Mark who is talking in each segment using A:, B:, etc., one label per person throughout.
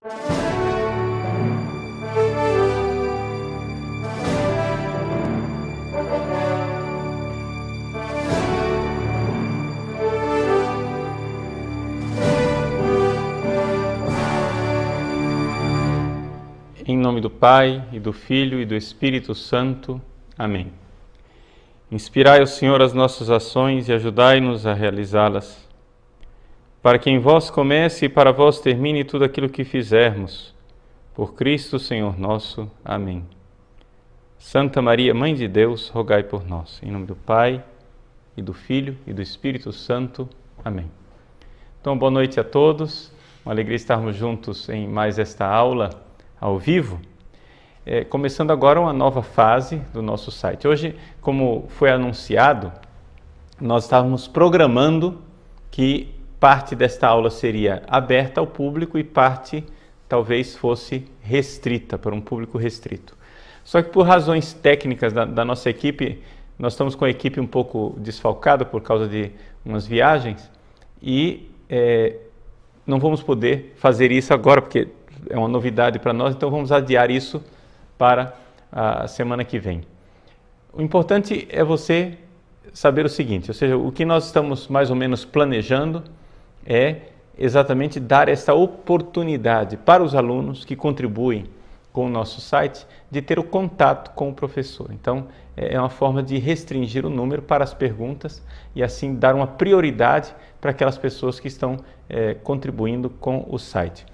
A: Em nome do Pai, e do Filho, e do Espírito Santo. Amém. Inspirai, ó Senhor, as nossas ações e ajudai-nos a realizá-las, para que em vós comece e para vós termine tudo aquilo que fizermos. Por Cristo, Senhor nosso. Amém. Santa Maria, Mãe de Deus, rogai por nós. Em nome do Pai, e do Filho, e do Espírito Santo. Amém. Então, boa noite a todos. Uma alegria estarmos juntos em mais esta aula ao vivo, começando agora uma nova fase do nosso site. Hoje, como foi anunciado, nós estávamos programando que parte desta aula seria aberta ao público e parte talvez fosse restrita, para um público restrito. Só que por razões técnicas da nossa equipe, nós estamos com a equipe um pouco desfalcada por causa de umas viagens e não vamos poder fazer isso agora, porque é uma novidade para nós, então vamos adiar isso para a semana que vem. O importante é você saber o seguinte, ou seja, o que nós estamos mais ou menos planejando é exatamente dar essa oportunidade para os alunos que contribuem com o nosso site de ter o contato com o professor. Então, é uma forma de restringir o número para as perguntas e assim dar uma prioridade para aquelas pessoas que estão contribuindo com o site.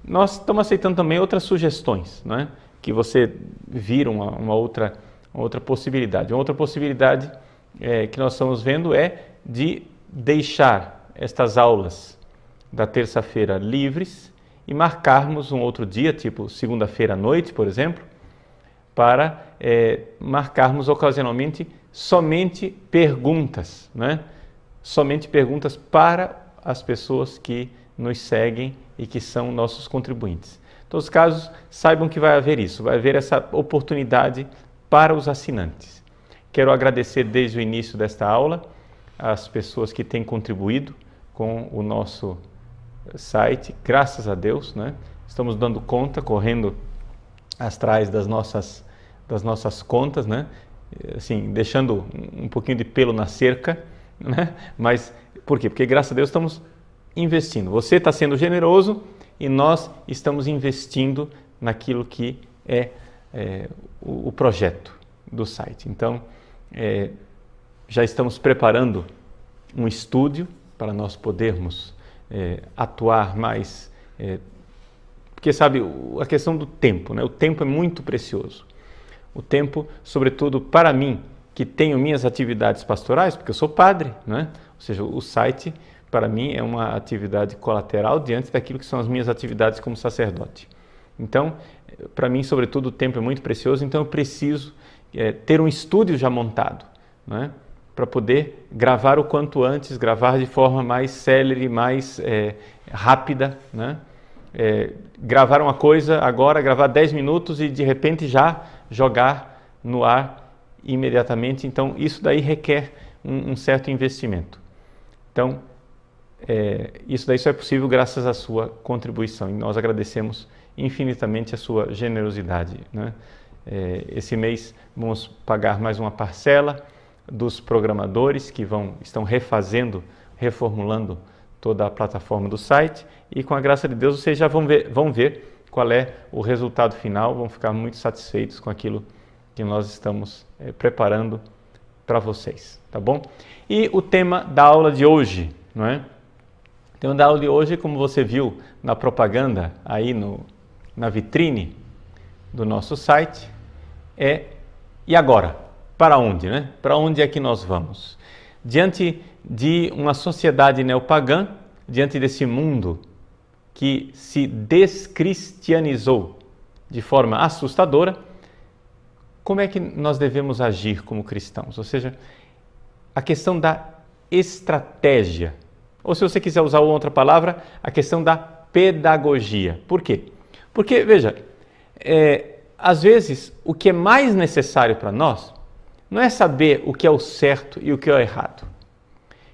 A: Nós estamos aceitando também outras sugestões, né? Que você vira uma outra possibilidade. Uma outra possibilidade que nós estamos vendo é de deixar estas aulas da terça-feira livres e marcarmos um outro dia, tipo segunda-feira à noite, por exemplo, para marcarmos ocasionalmente somente perguntas, né? Somente perguntas para as pessoas que nos seguem e que são nossos contribuintes. Em todos os casos, saibam que vai haver isso, vai haver essa oportunidade para os assinantes. Quero agradecer desde o início desta aula as pessoas que têm contribuído com o nosso site, graças a Deus, né? Estamos dando conta, correndo atrás das nossas contas, né? Assim, deixando um pouquinho de pelo na cerca, né? Mas por quê? Porque graças a Deus estamos investindo. Você está sendo generoso e nós estamos investindo naquilo que é o projeto do site. Então, já estamos preparando um estúdio para nós podermos atuar mais, porque sabe, a questão do tempo, né? O tempo é muito precioso. O tempo, sobretudo para mim, que tenho minhas atividades pastorais, porque eu sou padre, né? Ou seja, o site para mim é uma atividade colateral diante daquilo que são as minhas atividades como sacerdote. Então, para mim, sobretudo, o tempo é muito precioso, então eu preciso ter um estúdio já montado, né? Para poder gravar o quanto antes, gravar de forma mais célere, mais rápida, né? Gravar uma coisa agora, gravar 10 minutos e de repente já jogar no ar imediatamente. Então, isso daí requer um certo investimento. Então, isso daí só é possível graças à sua contribuição e nós agradecemos infinitamente a sua generosidade, né? Esse mês vamos pagar mais uma parcela dos programadores que estão reformulando toda a plataforma do site e com a graça de Deus vocês já vão ver qual é o resultado final, vão ficar muito satisfeitos com aquilo que nós estamos preparando para vocês, tá bom? E o tema da aula de hoje, não é? O tema da aula de hoje, como você viu na propaganda aí na vitrine do nosso site, e agora? Para onde, né? Para onde é que nós vamos? Diante de uma sociedade neopagã, diante desse mundo que se descristianizou de forma assustadora, como é que nós devemos agir como cristãos? Ou seja, a questão da estratégia, ou se você quiser usar outra palavra, a questão da pedagogia. Por quê? Porque, veja, às vezes o que é mais necessário para nós não é saber o que é o certo e o que é o errado.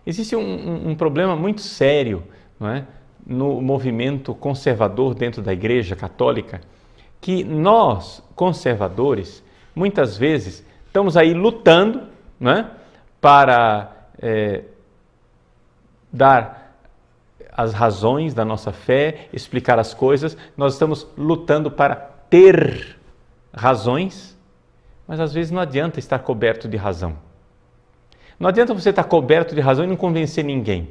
A: Existe um problema muito sério, não é? no movimento conservador dentro da Igreja Católica, que nós, conservadores, muitas vezes estamos aí lutando, né, para dar as razões da nossa fé, explicar as coisas. Nós estamos lutando para ter razões, mas às vezes não adianta estar coberto de razão. Não adianta você estar coberto de razão e não convencer ninguém.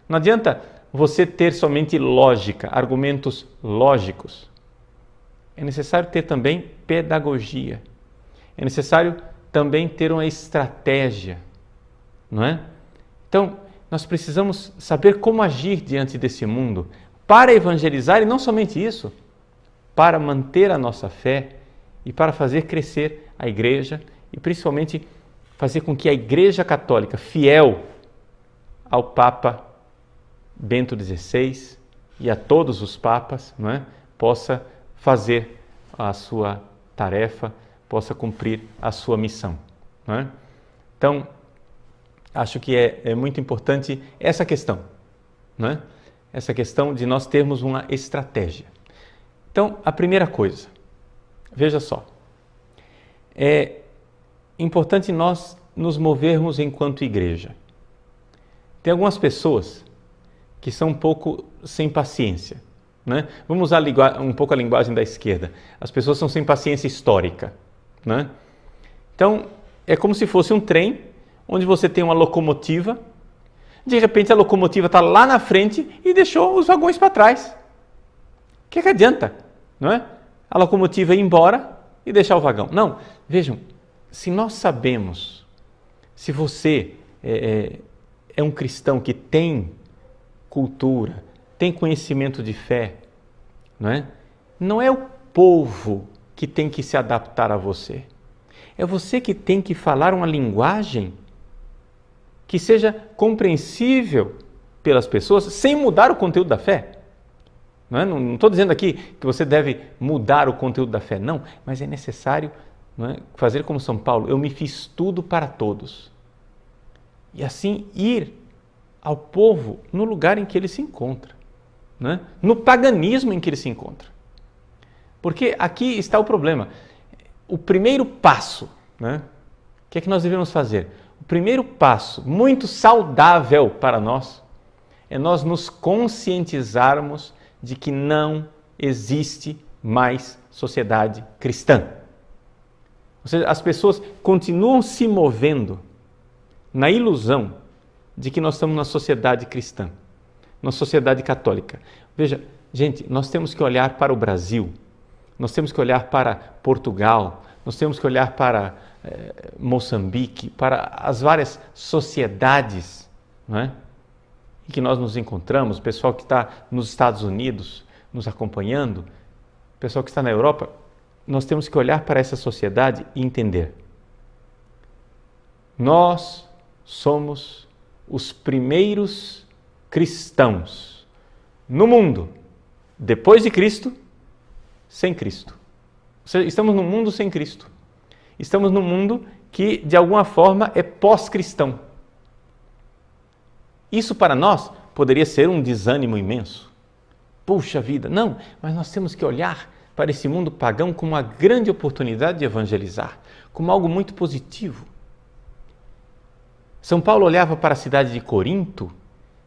A: Não adianta você ter somente lógica, argumentos lógicos. É necessário ter também pedagogia. É necessário também ter uma estratégia, não é? Então, nós precisamos saber como agir diante desse mundo para evangelizar, e não somente isso, para manter a nossa fé e para fazer crescer a Igreja e principalmente fazer com que a Igreja Católica, fiel ao Papa Bento XVI e a todos os papas, não é, possa fazer a sua tarefa, possa cumprir a sua missão, não é? Então, acho que é muito importante essa questão, não é? Essa questão de nós termos uma estratégia. Então, a primeira coisa, veja só, é importante nós nos movermos enquanto igreja. Tem algumas pessoas que são um pouco sem paciência, né? Vamos usar um pouco a linguagem da esquerda. As pessoas são sem paciência histórica, né? Então, é como se fosse um trem onde você tem uma locomotiva, de repente a locomotiva está lá na frente e deixou os vagões para trás. O que adianta, não é? A locomotiva ir embora e deixar o vagão. Não, vejam, se nós sabemos, se você é um cristão que tem cultura, tem conhecimento de fé, não é o povo que tem que se adaptar a você. É você que tem que falar uma linguagem que seja compreensível pelas pessoas sem mudar o conteúdo da fé. Não estou dizendo aqui que você deve mudar o conteúdo da fé, não, mas é necessário, fazer como São Paulo: eu me fiz tudo para todos. E assim ir ao povo no lugar em que ele se encontra, no paganismo em que ele se encontra. Porque aqui está o problema. O primeiro passo, o que é que nós devemos fazer? O primeiro passo, muito saudável para nós, é nós nos conscientizarmos de que não existe mais sociedade cristã. Ou seja, as pessoas continuam se movendo na ilusão de que nós estamos na sociedade cristã, na sociedade católica. Veja, gente, nós temos que olhar para o Brasil, nós temos que olhar para Portugal, nós temos que olhar para Moçambique, para as várias sociedades, em que nós nos encontramos, o pessoal que está nos Estados Unidos nos acompanhando, o pessoal que está na Europa. Nós temos que olhar para essa sociedade e entender. Nós somos os primeiros cristãos no mundo, depois de Cristo, sem Cristo. Ou seja, estamos num mundo sem Cristo. Estamos num mundo que, de alguma forma, é pós-cristão. Isso para nós poderia ser um desânimo imenso. Puxa vida, não, mas nós temos que olhar para esse mundo pagão como uma grande oportunidade de evangelizar, como algo muito positivo. São Paulo olhava para a cidade de Corinto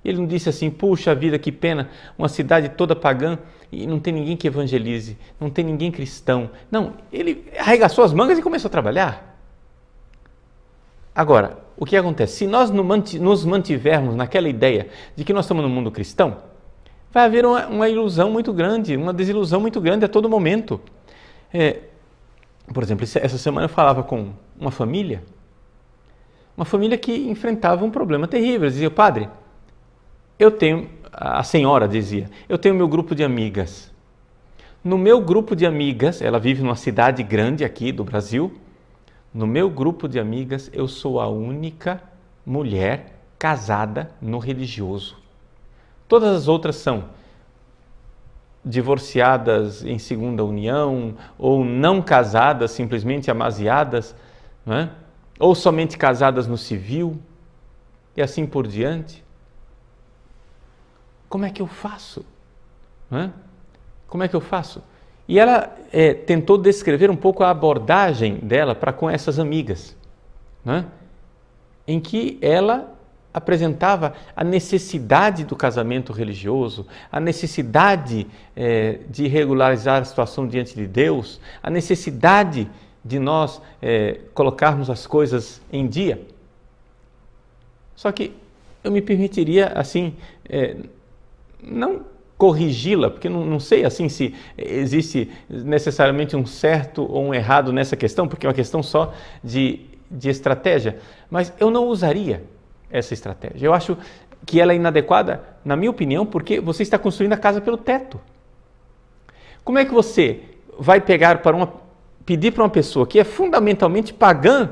A: e ele não disse assim: puxa vida, que pena, uma cidade toda pagã e não tem ninguém que evangelize, não tem ninguém cristão. Não, ele arregaçou as mangas e começou a trabalhar. Agora, o que acontece? Se nós nos mantivermos naquela ideia de que nós estamos no mundo cristão, vai haver uma ilusão muito grande, uma desilusão muito grande a todo momento. Por exemplo, essa semana eu falava com uma família que enfrentava um problema terrível. Eles diziam: padre, a senhora dizia, eu tenho meu grupo de amigas. No meu grupo de amigas, ela vive numa cidade grande aqui do Brasil, no meu grupo de amigas eu sou a única mulher casada no religioso. Todas as outras são divorciadas em segunda união, ou não casadas, simplesmente amaziadas, ou somente casadas no civil, e assim por diante. como é que eu faço? Não é? Como é que eu faço? E ela tentou descrever um pouco a abordagem dela para com essas amigas, não é? Em que ela apresentava a necessidade do casamento religioso, a necessidade de regularizar a situação diante de Deus, a necessidade de nós colocarmos as coisas em dia. Só que eu me permitiria, assim, não corrigi-la, porque não sei assim se existe necessariamente um certo ou um errado nessa questão, porque é uma questão só de estratégia, mas eu não usaria essa estratégia. Eu acho que ela é inadequada, na minha opinião, porque você está construindo a casa pelo teto. Como é que você vai pedir para uma pessoa que é fundamentalmente pagã,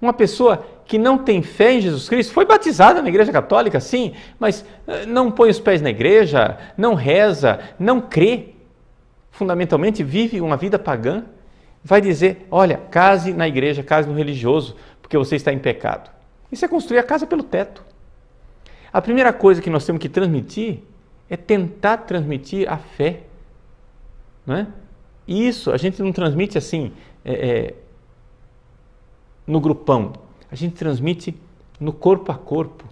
A: uma pessoa que não tem fé em Jesus Cristo, foi batizada na Igreja Católica, sim, mas não põe os pés na igreja, não reza, não crê, fundamentalmente vive uma vida pagã, vai dizer, olha, case na igreja, case no religioso, porque você está em pecado. Isso é construir a casa pelo teto. A primeira coisa que nós temos que transmitir é tentar transmitir a fé. Não é? E isso a gente não transmite assim, no grupão. A gente transmite no corpo a corpo,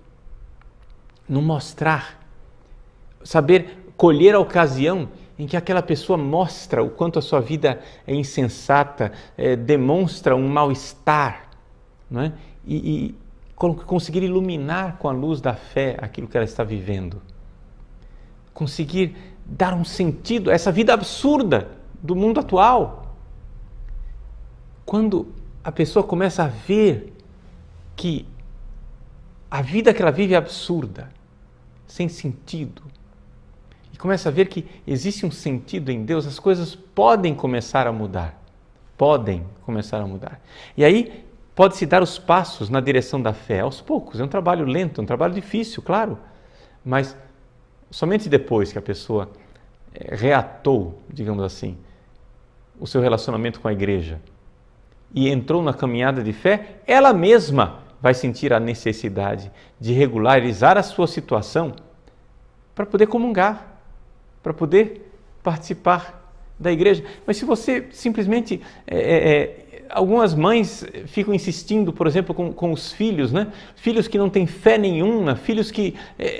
A: no mostrar, saber colher a ocasião em que aquela pessoa mostra o quanto a sua vida é insensata, demonstra um mal-estar, não é? E conseguir iluminar com a luz da fé aquilo que ela está vivendo. Conseguir dar um sentido a essa vida absurda do mundo atual. Quando a pessoa começa a ver que a vida que ela vive é absurda, sem sentido, e começa a ver que existe um sentido em Deus, as coisas podem começar a mudar. Podem começar a mudar. E aí pode-se dar os passos na direção da fé, aos poucos. É um trabalho lento, um trabalho difícil, claro, mas somente depois que a pessoa reatou, digamos assim, o seu relacionamento com a igreja e entrou na caminhada de fé, ela mesma vai sentir a necessidade de regularizar a sua situação para poder comungar, para poder participar da igreja. Mas se você simplesmente... algumas mães ficam insistindo, por exemplo, com os filhos, né? Filhos que não têm fé nenhuma, filhos que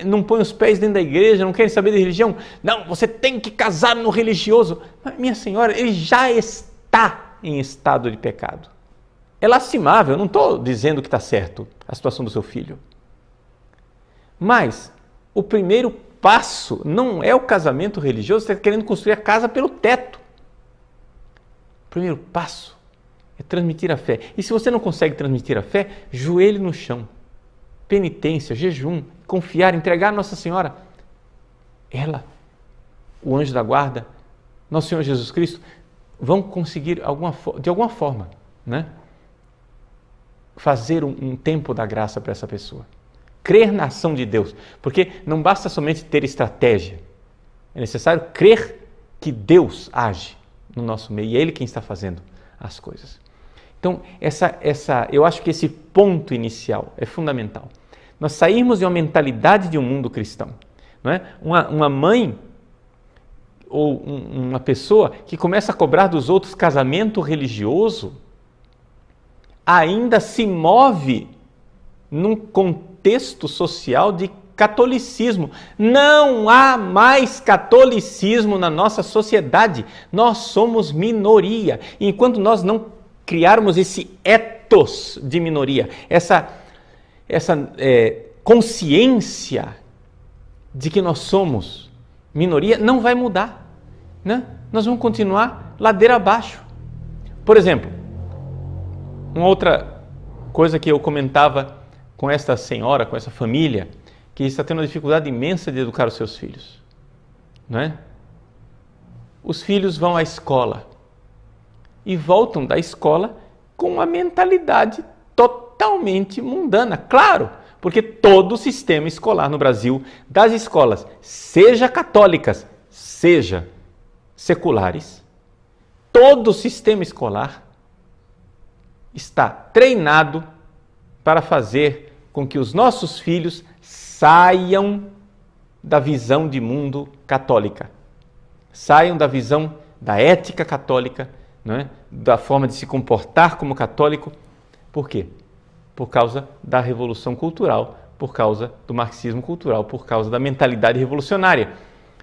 A: não põem os pés dentro da igreja, não querem saber de religião. Não, você tem que casar no religioso. Mas, minha senhora, ele já está em estado de pecado. É lastimável, eu não estou dizendo que está certo a situação do seu filho. Mas o primeiro passo não é o casamento religioso, você está querendo construir a casa pelo teto. O primeiro passo é transmitir a fé. E se você não consegue transmitir a fé, joelho no chão. Penitência, jejum, confiar, entregar a Nossa Senhora. Ela, o anjo da guarda, Nosso Senhor Jesus Cristo, vão conseguir de alguma forma, né, fazer um tempo da graça para essa pessoa. Crer na ação de Deus. Porque não basta somente ter estratégia. É necessário crer que Deus age no nosso meio. E é Ele quem está fazendo as coisas. Então, eu acho que esse ponto inicial é fundamental. Nós sairmos de uma mentalidade de um mundo cristão. Não é? Uma mãe ou uma pessoa que começa a cobrar dos outros casamento religioso ainda se move num contexto social de catolicismo. Não há mais catolicismo na nossa sociedade. Nós somos minoria. E enquanto nós não criarmos esse ethos de minoria, essa consciência de que nós somos minoria, não vai mudar, né? Nós vamos continuar ladeira abaixo. Por exemplo, uma outra coisa que eu comentava com esta senhora, com essa família, que está tendo uma dificuldade imensa de educar os seus filhos, não é? Os filhos vão à escola e voltam da escola com uma mentalidade totalmente mundana. Claro, porque todo o sistema escolar no Brasil, das escolas, seja católicas, seja seculares, todo o sistema escolar está treinado para fazer com que os nossos filhos saiam da visão de mundo católica. Saiam da visão da ética católica, não é? Da forma de se comportar como católico. Por quê? Por causa da revolução cultural, por causa do marxismo cultural, por causa da mentalidade revolucionária.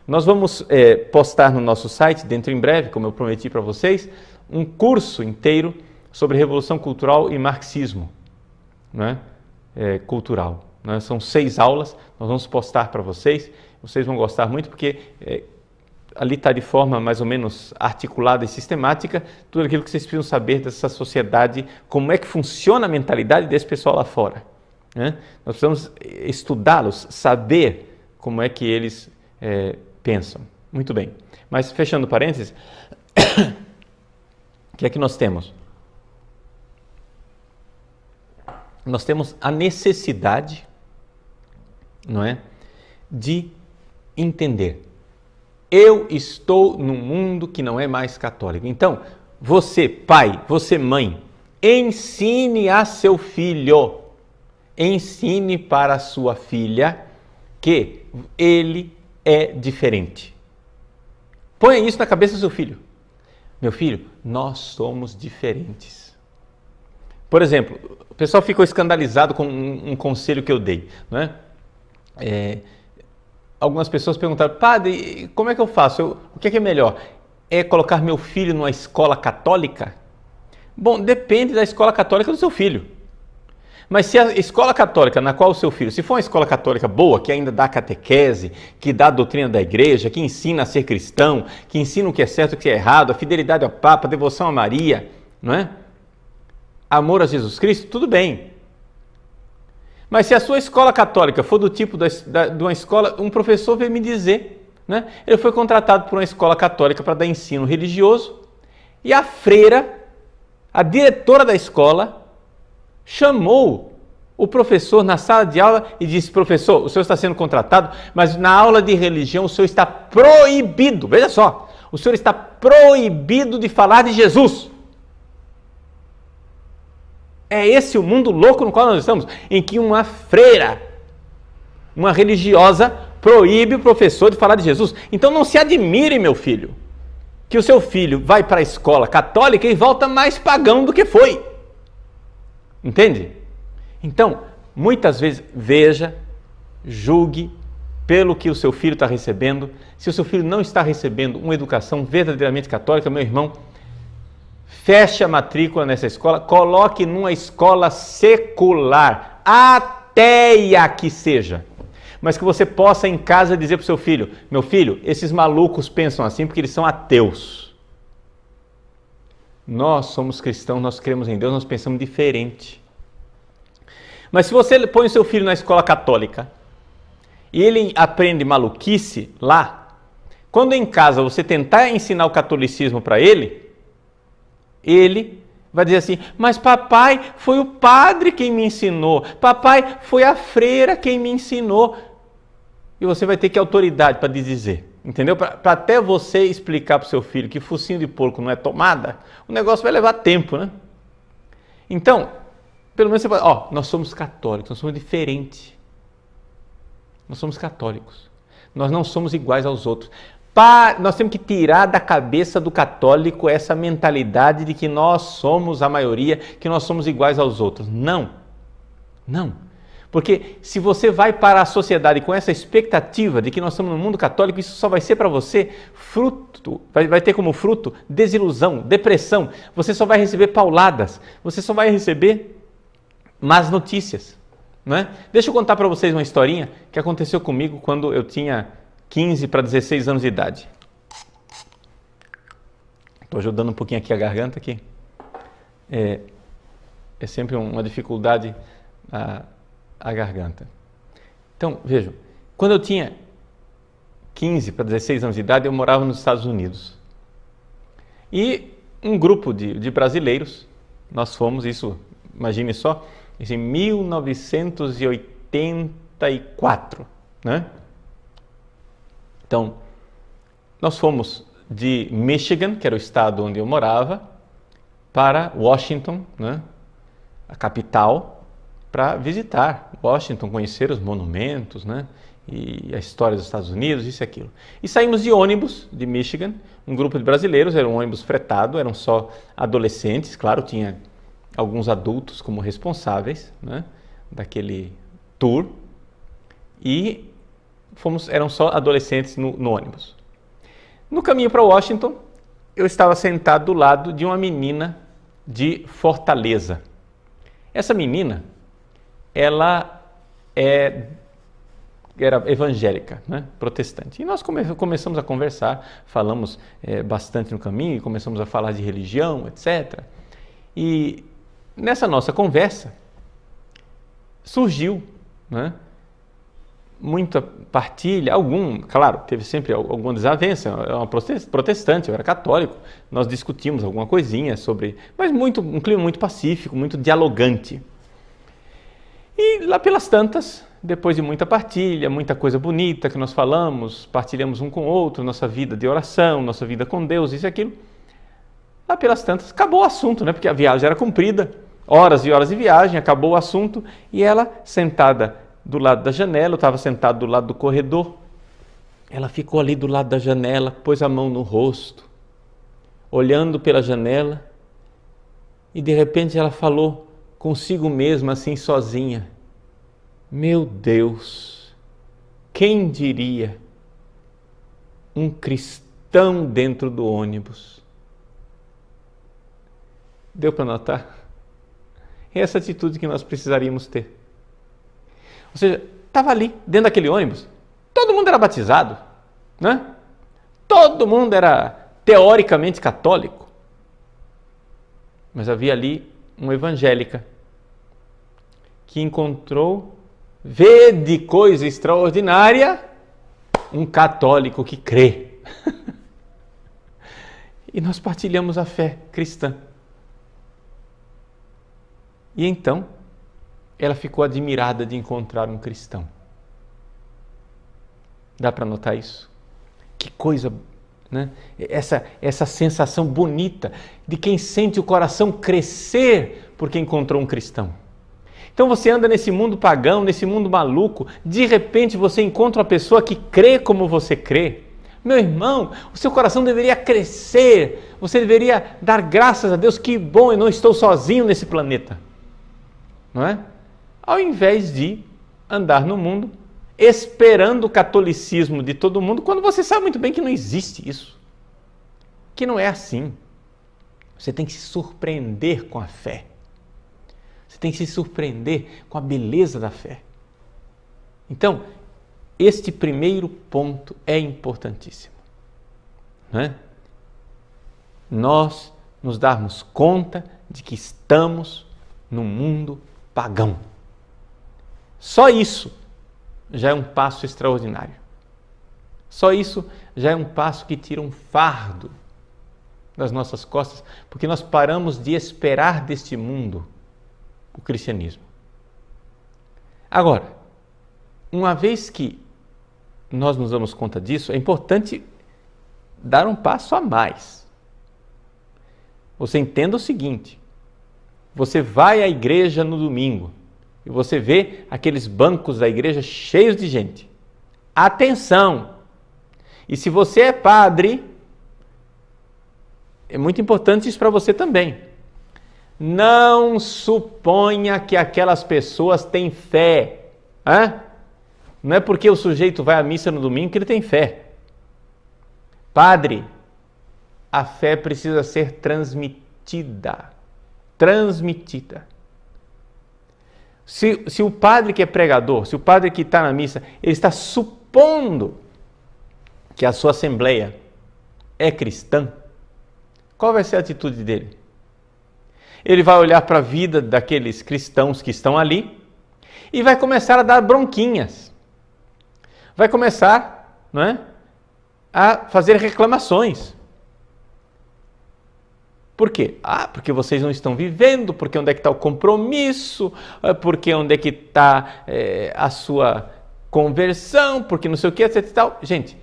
A: Nós vamos postar no nosso site, dentro em breve, como eu prometi para vocês, um curso inteiro sobre revolução cultural e marxismo, não é? Cultural. Não é? São 6 aulas, nós vamos postar para vocês. Vocês vão gostar muito porque ali está de forma mais ou menos articulada e sistemática tudo aquilo que vocês precisam saber dessa sociedade, como é que funciona a mentalidade desse pessoal lá fora. Né? Nós precisamos estudá-los, saber como é que eles pensam. Muito bem. Mas fechando parênteses, o que é que nós temos? Nós temos a necessidade, não é, de entender. Eu estou num mundo que não é mais católico. Então, você, pai, você, mãe, ensine a seu filho, ensine para a sua filha que ele é diferente. Ponha isso na cabeça do seu filho. Meu filho, nós somos diferentes. Por exemplo, o pessoal ficou escandalizado com um conselho que eu dei, não é? Algumas pessoas perguntaram, padre, como é que eu faço? O que é melhor? É colocar meu filho numa escola católica? Bom, depende da escola católica do seu filho. Mas se a escola católica na qual o seu filho, se for uma escola católica boa, que ainda dá catequese, que dá a doutrina da igreja, que ensina a ser cristão, que ensina o que é certo e o que é errado, a fidelidade ao Papa, a devoção a Maria, não é? Amor a Jesus Cristo, tudo bem. Mas se a sua escola católica for do tipo de uma escola, um professor veio me dizer, né? Ele foi contratado por uma escola católica para dar ensino religioso e a freira, a diretora da escola, chamou o professor na sala de aula e disse, professor, o senhor está sendo contratado, mas na aula de religião o senhor está proibido, veja só, o senhor está proibido de falar de Jesus. É esse o mundo louco no qual nós estamos, em que uma freira, uma religiosa, proíbe o professor de falar de Jesus. Então não se admire, meu filho, que o seu filho vai para a escola católica e volta mais pagão do que foi. Entende? Então, muitas vezes, veja, julgue pelo que o seu filho está recebendo. Se o seu filho não está recebendo uma educação verdadeiramente católica, meu irmão, feche a matrícula nessa escola, coloque numa escola secular, ateia que seja. Mas que você possa em casa dizer para o seu filho, meu filho, esses malucos pensam assim porque eles são ateus. Nós somos cristãos, nós cremos em Deus, nós pensamos diferente. Mas se você põe o seu filho na escola católica e ele aprende maluquice lá, quando em casa você tentar ensinar o catolicismo para ele vai dizer assim, mas papai, foi o padre quem me ensinou, papai, foi a freira quem me ensinou. E você vai ter que autoridade para dizer, entendeu? Para até você explicar para o seu filho que focinho de porco não é tomada, o negócio vai levar tempo, né? Então, pelo menos você pode, nós somos católicos, nós somos diferentes. Nós somos católicos. Nós não somos iguais aos outros. Nós temos que tirar da cabeça do católico essa mentalidade de que nós somos a maioria, que nós somos iguais aos outros. Não. Não. Porque se você vai para a sociedade com essa expectativa de que nós estamos no mundo católico, isso só vai ser para você fruto, vai ter como fruto desilusão, depressão. Você só vai receber pauladas, você só vai receber más notícias. Não é? Deixa eu contar para vocês uma historinha que aconteceu comigo quando eu tinha 15 para 16 anos de idade. Estou ajudando um pouquinho aqui a garganta aqui. É sempre uma dificuldade a garganta. Então, vejam, quando eu tinha 15 para 16 anos de idade, eu morava nos Estados Unidos. E um grupo de brasileiros, nós fomos, isso, imagine só, em 1984, né? Então, nós fomos de Michigan, que era o estado onde eu morava, para Washington, né, a capital, para visitar Washington, conhecer os monumentos, né, e a história dos Estados Unidos, isso e aquilo. E saímos de ônibus de Michigan, um grupo de brasileiros, era um ônibus fretado, eram só adolescentes, claro, tinha alguns adultos como responsáveis, né, daquele tour, e eram só adolescentes no ônibus. No caminho para Washington, eu estava sentado do lado de uma menina de Fortaleza. Essa menina, ela era evangélica, né? Protestante. E nós começamos a conversar, falamos bastante no caminho, começamos a falar de religião, etc. E nessa nossa conversa surgiu, né, muita partilha, claro, teve sempre alguma desavença, eu era uma protestante, eu era católico, nós discutimos alguma coisinha sobre, mas um clima muito pacífico, muito dialogante. E lá pelas tantas, depois de muita partilha, muita coisa bonita que nós falamos, partilhamos um com o outro, nossa vida de oração, nossa vida com Deus, isso e aquilo, lá pelas tantas, acabou o assunto, né? Porque a viagem era comprida, horas e horas de viagem, acabou o assunto, e ela sentada do lado da janela, eu estava sentado do lado do corredor, ela ficou ali do lado da janela, pôs a mão no rosto, olhando pela janela, e de repente ela falou consigo mesma, assim sozinha: meu Deus, quem diria um cristão dentro do ônibus? Deu para notar? É essa atitude que nós precisaríamos ter. Ou seja, estava ali, dentro daquele ônibus, todo mundo era batizado, né? Todo mundo era teoricamente católico. Mas havia ali uma evangélica que encontrou, vê de coisa extraordinária, um católico que crê. E nós partilhamos a fé cristã. E então, ela ficou admirada de encontrar um cristão. Dá para notar isso? Que coisa, né? Essa sensação bonita de quem sente o coração crescer porque encontrou um cristão. Então você anda nesse mundo pagão, nesse mundo maluco, de repente você encontra uma pessoa que crê como você crê. Meu irmão, o seu coração deveria crescer, você deveria dar graças a Deus, que bom, eu não estou sozinho nesse planeta. Não é? Ao invés de andar no mundo esperando o catolicismo de todo mundo, quando você sabe muito bem que não existe isso, que não é assim. Você tem que se surpreender com a fé. Você tem que se surpreender com a beleza da fé. Então, este primeiro ponto é importantíssimo, não é? Nós nos darmos conta de que estamos num mundo pagão. Só isso já é um passo extraordinário. Só isso já é um passo que tira um fardo das nossas costas, porque nós paramos de esperar deste mundo o cristianismo. Agora, uma vez que nós nos damos conta disso, é importante dar um passo a mais. Você entenda o seguinte: você vai à igreja no domingo e você vê aqueles bancos da igreja cheios de gente. Atenção! E se você é padre, é muito importante isso para você também. Não suponha que aquelas pessoas têm fé. Não é porque o sujeito vai à missa no domingo que ele tem fé. Padre, a fé precisa ser transmitida. Transmitida. Se o padre que é pregador, se o padre que está na missa, ele está supondo que a sua assembleia é cristã, qual vai ser a atitude dele? Ele vai olhar para a vida daqueles cristãos que estão ali e vai começar a dar bronquinhas. Vai começar, não é, a fazer reclamações. Por quê? Porque vocês não estão vivendo, porque onde é que está o compromisso, porque onde é que está a sua conversão, porque não sei o que, etc e tal. Gente,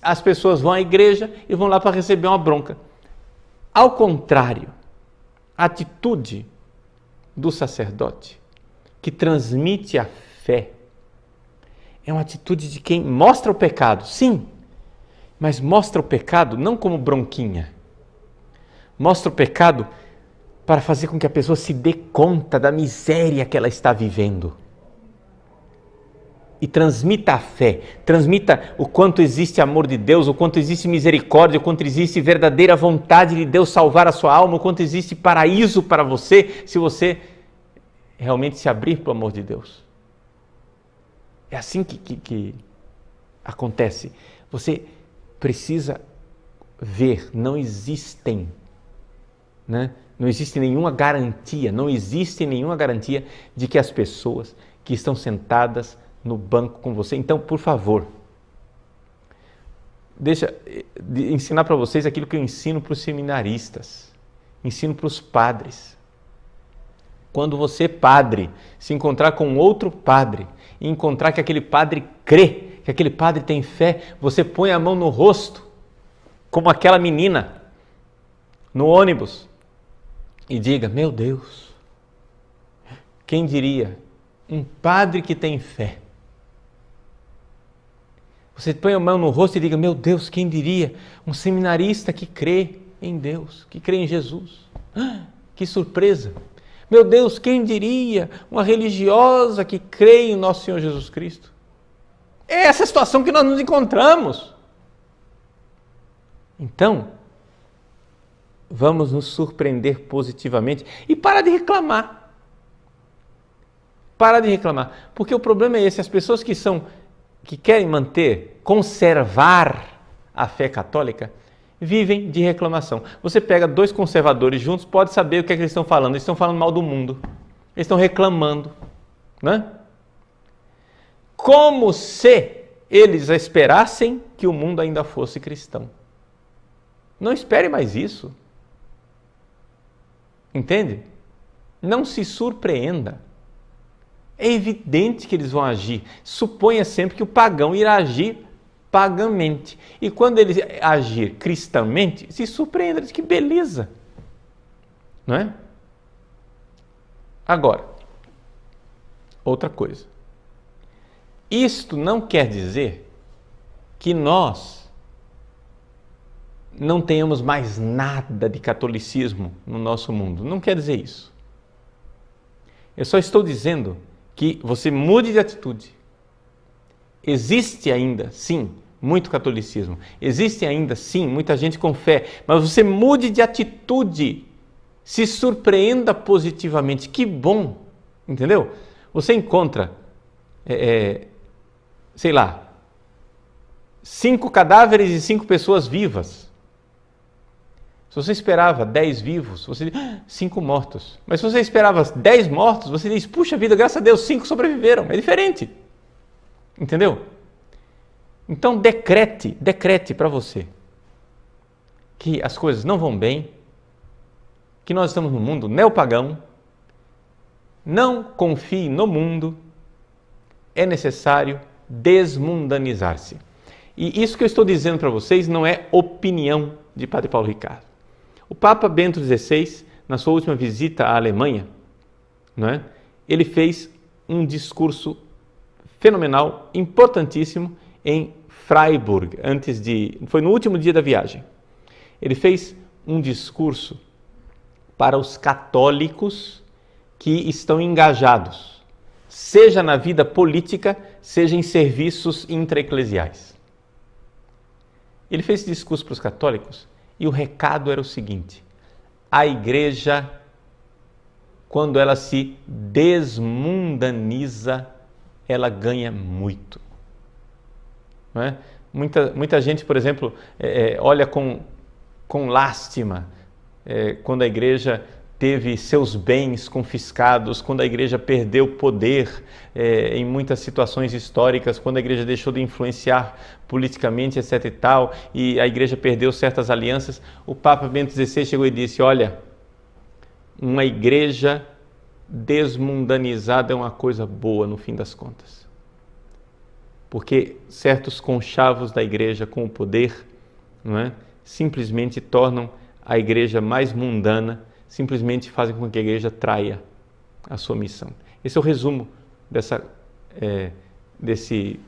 A: as pessoas vão à igreja e vão lá para receber uma bronca. Ao contrário, a atitude do sacerdote que transmite a fé É uma atitude de quem mostra o pecado, sim, mas mostra o pecado não como bronquinha. Mostra o pecado para fazer com que a pessoa se dê conta da miséria que ela está vivendo. E transmita a fé, transmita o quanto existe amor de Deus, o quanto existe misericórdia, o quanto existe verdadeira vontade de Deus salvar a sua alma, o quanto existe paraíso para você, se você realmente se abrir para o amor de Deus. É assim que acontece. Você precisa ver, não existe nenhuma garantia, de que as pessoas que estão sentadas no banco com você. Então, por favor, deixa de ensinar para vocês aquilo que eu ensino para os seminaristas, ensino para os padres. Quando você, padre, se encontrar com outro padre e encontrar que aquele padre crê, que aquele padre tem fé, você põe a mão no rosto, como aquela menina no ônibus, e diga: meu Deus, quem diria, um padre que tem fé. Você põe a mão no rosto e diga: meu Deus, quem diria, um seminarista que crê em Deus, que crê em Jesus. Que surpresa! Meu Deus, quem diria, uma religiosa que crê em nosso Senhor Jesus Cristo. É essa a situação que nós nos encontramos. Então, vamos nos surpreender positivamente e parar de reclamar. Para de reclamar, porque o problema é esse: as pessoas que querem conservar a fé católica, vivem de reclamação. Você pega dois conservadores juntos, pode saber o que é que eles estão falando. Eles estão falando mal do mundo. Eles estão reclamando, né? Como se eles esperassem que o mundo ainda fosse cristão. Não espere mais isso. Entende? Não se surpreenda. É evidente que eles vão agir. Suponha sempre que o pagão irá agir pagamente. E quando ele agir cristamente, se surpreenda, diz: que beleza. Não é? Agora, outra coisa. Isto não quer dizer que nós não tenhamos mais nada de catolicismo no nosso mundo. Não quer dizer isso. Eu só estou dizendo que você mude de atitude. Existe ainda, sim, muito catolicismo. Existe ainda, sim, muita gente com fé. Mas você mude de atitude. Se surpreenda positivamente. Que bom, entendeu? Você encontra, 5 cadáveres e 5 pessoas vivas. Se você esperava 10 vivos, você diz: 5 mortos. Mas se você esperava 10 mortos, você diz: puxa vida, graças a Deus, 5 sobreviveram. É diferente. Entendeu? Então decrete para você que as coisas não vão bem, que nós estamos num mundo neopagão. Não confie no mundo. É necessário desmundanizar-se. E isso que eu estou dizendo para vocês não é opinião de Padre Paulo Ricardo. O Papa Bento XVI, na sua última visita à Alemanha, ele fez um discurso fenomenal, importantíssimo, em Freiburg, foi no último dia da viagem. Ele fez um discurso para os católicos que estão engajados, seja na vida política, seja em serviços intraeclesiais. Ele fez esse discurso para os católicos e o recado era o seguinte: a igreja, quando ela se desmundaniza, ela ganha muito. Não é? Muita gente, por exemplo, olha com lástima quando a igreja teve seus bens confiscados, quando a igreja perdeu poder em muitas situações históricas, quando a igreja deixou de influenciar politicamente, etc. e tal, e a igreja perdeu certas alianças. O Papa Bento XVI chegou e disse: olha, uma igreja desmundanizada é uma coisa boa no fim das contas. Porque certos conchavos da igreja com o poder, simplesmente tornam a igreja mais mundana, simplesmente fazem com que a igreja traia a sua missão. Esse é o resumo desse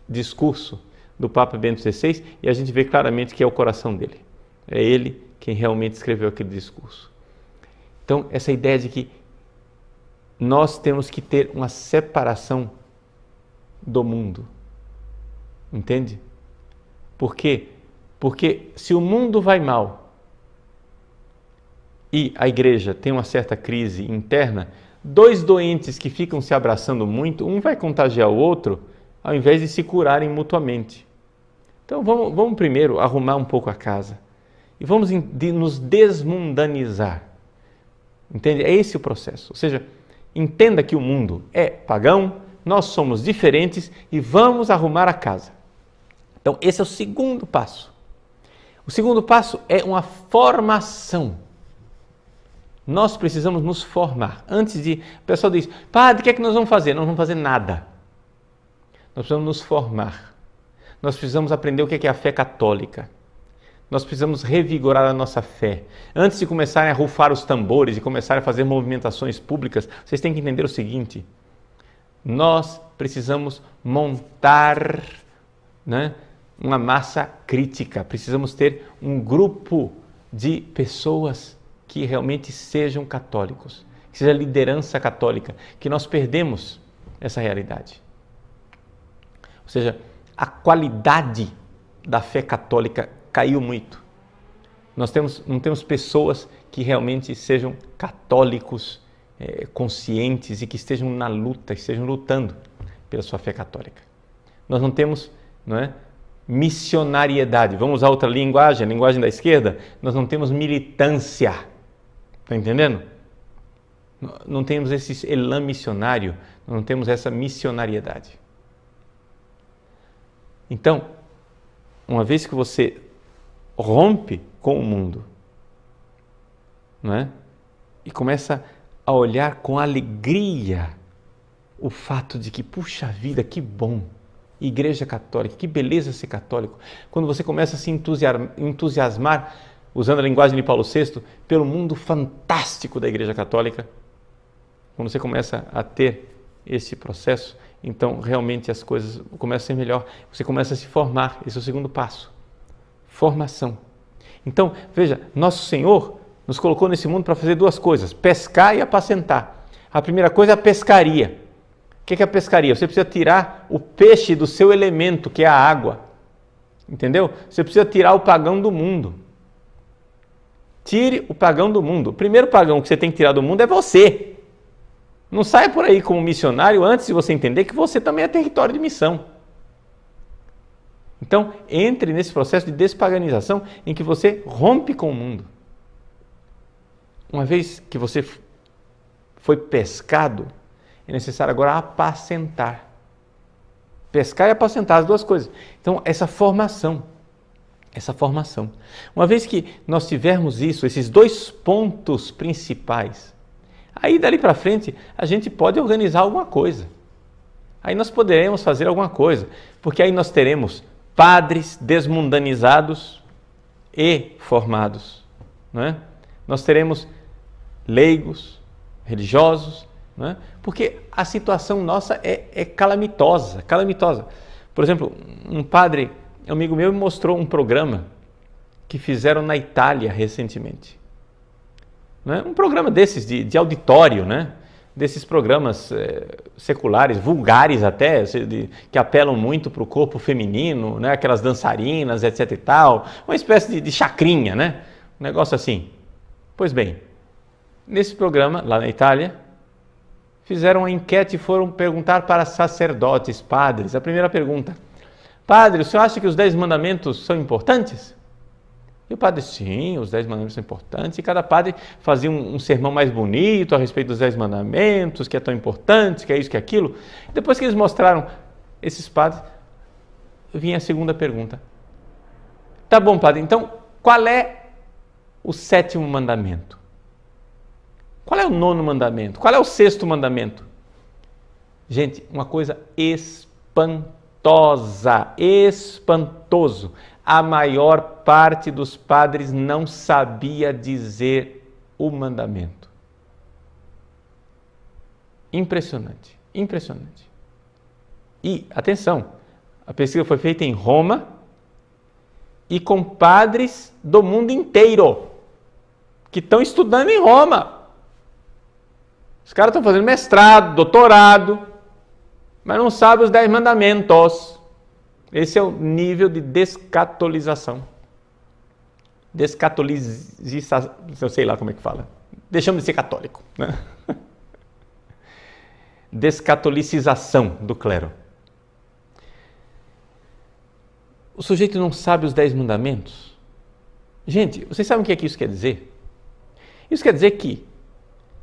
A: discurso do Papa Bento XVI e a gente vê claramente que é o coração dele. É ele quem realmente escreveu aquele discurso. Então, essa ideia de que nós temos que ter uma separação do mundo. Entende? Por quê? Porque se o mundo vai mal e a igreja tem uma certa crise interna, dois doentes que ficam se abraçando muito, um vai contagiar o outro, ao invés de se curarem mutuamente. Então vamos primeiro arrumar um pouco a casa e vamos nos desmundanizar. Entende? É esse o processo. Ou seja, entenda que o mundo é pagão, nós somos diferentes e vamos arrumar a casa. Então esse é o segundo passo. O segundo passo é uma formação. Nós precisamos nos formar. Antes de... O pessoal diz, padre, o que é que nós vamos fazer? Não vamos fazer nada. Nós precisamos nos formar. Nós precisamos aprender o que é a fé católica. Nós precisamos revigorar a nossa fé. Antes de começarem a rufar os tambores e começarem a fazer movimentações públicas, vocês têm que entender o seguinte. Nós precisamos montar, né, uma massa crítica. Precisamos ter um grupo de pessoas que realmente sejam católicos, que seja liderança católica, que nós perdemos essa realidade. Ou seja, a qualidade da fé católica caiu muito. Não temos pessoas que realmente sejam católicos, conscientes e que estejam na luta, que estejam lutando pela sua fé católica. Nós não temos, missionariedade. Vamos usar outra linguagem, a linguagem da esquerda. Nós não temos militância. Está entendendo? Não temos esse elan missionário, não temos essa missionariedade. Então, uma vez que você rompe com o mundo, e começa a olhar com alegria o fato de que, puxa vida, que bom, Igreja Católica, que beleza ser católico. Quando você começa a se entusiasmar, usando a linguagem de Paulo VI, pelo mundo fantástico da Igreja Católica, quando você começa a ter esse processo, então realmente as coisas começam a ser melhor. Você começa a se formar, esse é o segundo passo. Formação. Então, veja, Nosso Senhor nos colocou nesse mundo para fazer duas coisas, pescar e apacentar. A primeira coisa é a pescaria. O que é a pescaria? Você precisa tirar o peixe do seu elemento, que é a água. Entendeu? Você precisa tirar o pagão do mundo. Tire o pagão do mundo. O primeiro pagão que você tem que tirar do mundo é você. Não saia por aí como missionário antes de você entender que você também é território de missão. Então, entre nesse processo de despaganização em que você rompe com o mundo. Uma vez que você foi pescado, é necessário agora apacentar. Pescar e apacentar, as duas coisas. Então, essa formação. Uma vez que nós tivermos isso, esses dois pontos principais, aí dali para frente a gente pode organizar alguma coisa. Aí nós poderemos fazer alguma coisa, porque aí nós teremos padres desmundanizados e formados. Nós teremos leigos, religiosos, porque a situação nossa é calamitosa. Por exemplo, um padre amigo meu me mostrou um programa que fizeram na Itália recentemente. Um programa desses de auditório, desses programas seculares, vulgares até, que apelam muito para o corpo feminino, aquelas dançarinas, etc e tal, uma espécie de chacrinha, um negócio assim. Pois bem, nesse programa, lá na Itália, fizeram uma enquete e foram perguntar para sacerdotes, padres. A primeira pergunta: padre, o senhor acha que os 10 mandamentos são importantes? E o padre, sim, os 10 mandamentos são importantes. E cada padre fazia um sermão mais bonito a respeito dos 10 mandamentos, que é tão importante, que é isso, que é aquilo. Depois que eles mostraram esses padres, vinha a segunda pergunta. Tá bom, padre, então qual é o 7º mandamento? Qual é o 9º mandamento? Qual é o 6º mandamento? Gente, uma coisa espantoso. A maior parte dos padres não sabia dizer o mandamento. Impressionante. E, atenção, A pesquisa foi feita em Roma e com padres do mundo inteiro que estão estudando em Roma. Os caras estão fazendo mestrado, doutorado, mas não sabem os 10 mandamentos. Esse é o nível de descatolização. Descatolização, eu sei lá como é que fala. Deixamos de ser católico, né? Descatolicização do clero. O sujeito não sabe os 10 mandamentos? Gente, vocês sabem o que isso quer dizer? Isso quer dizer que,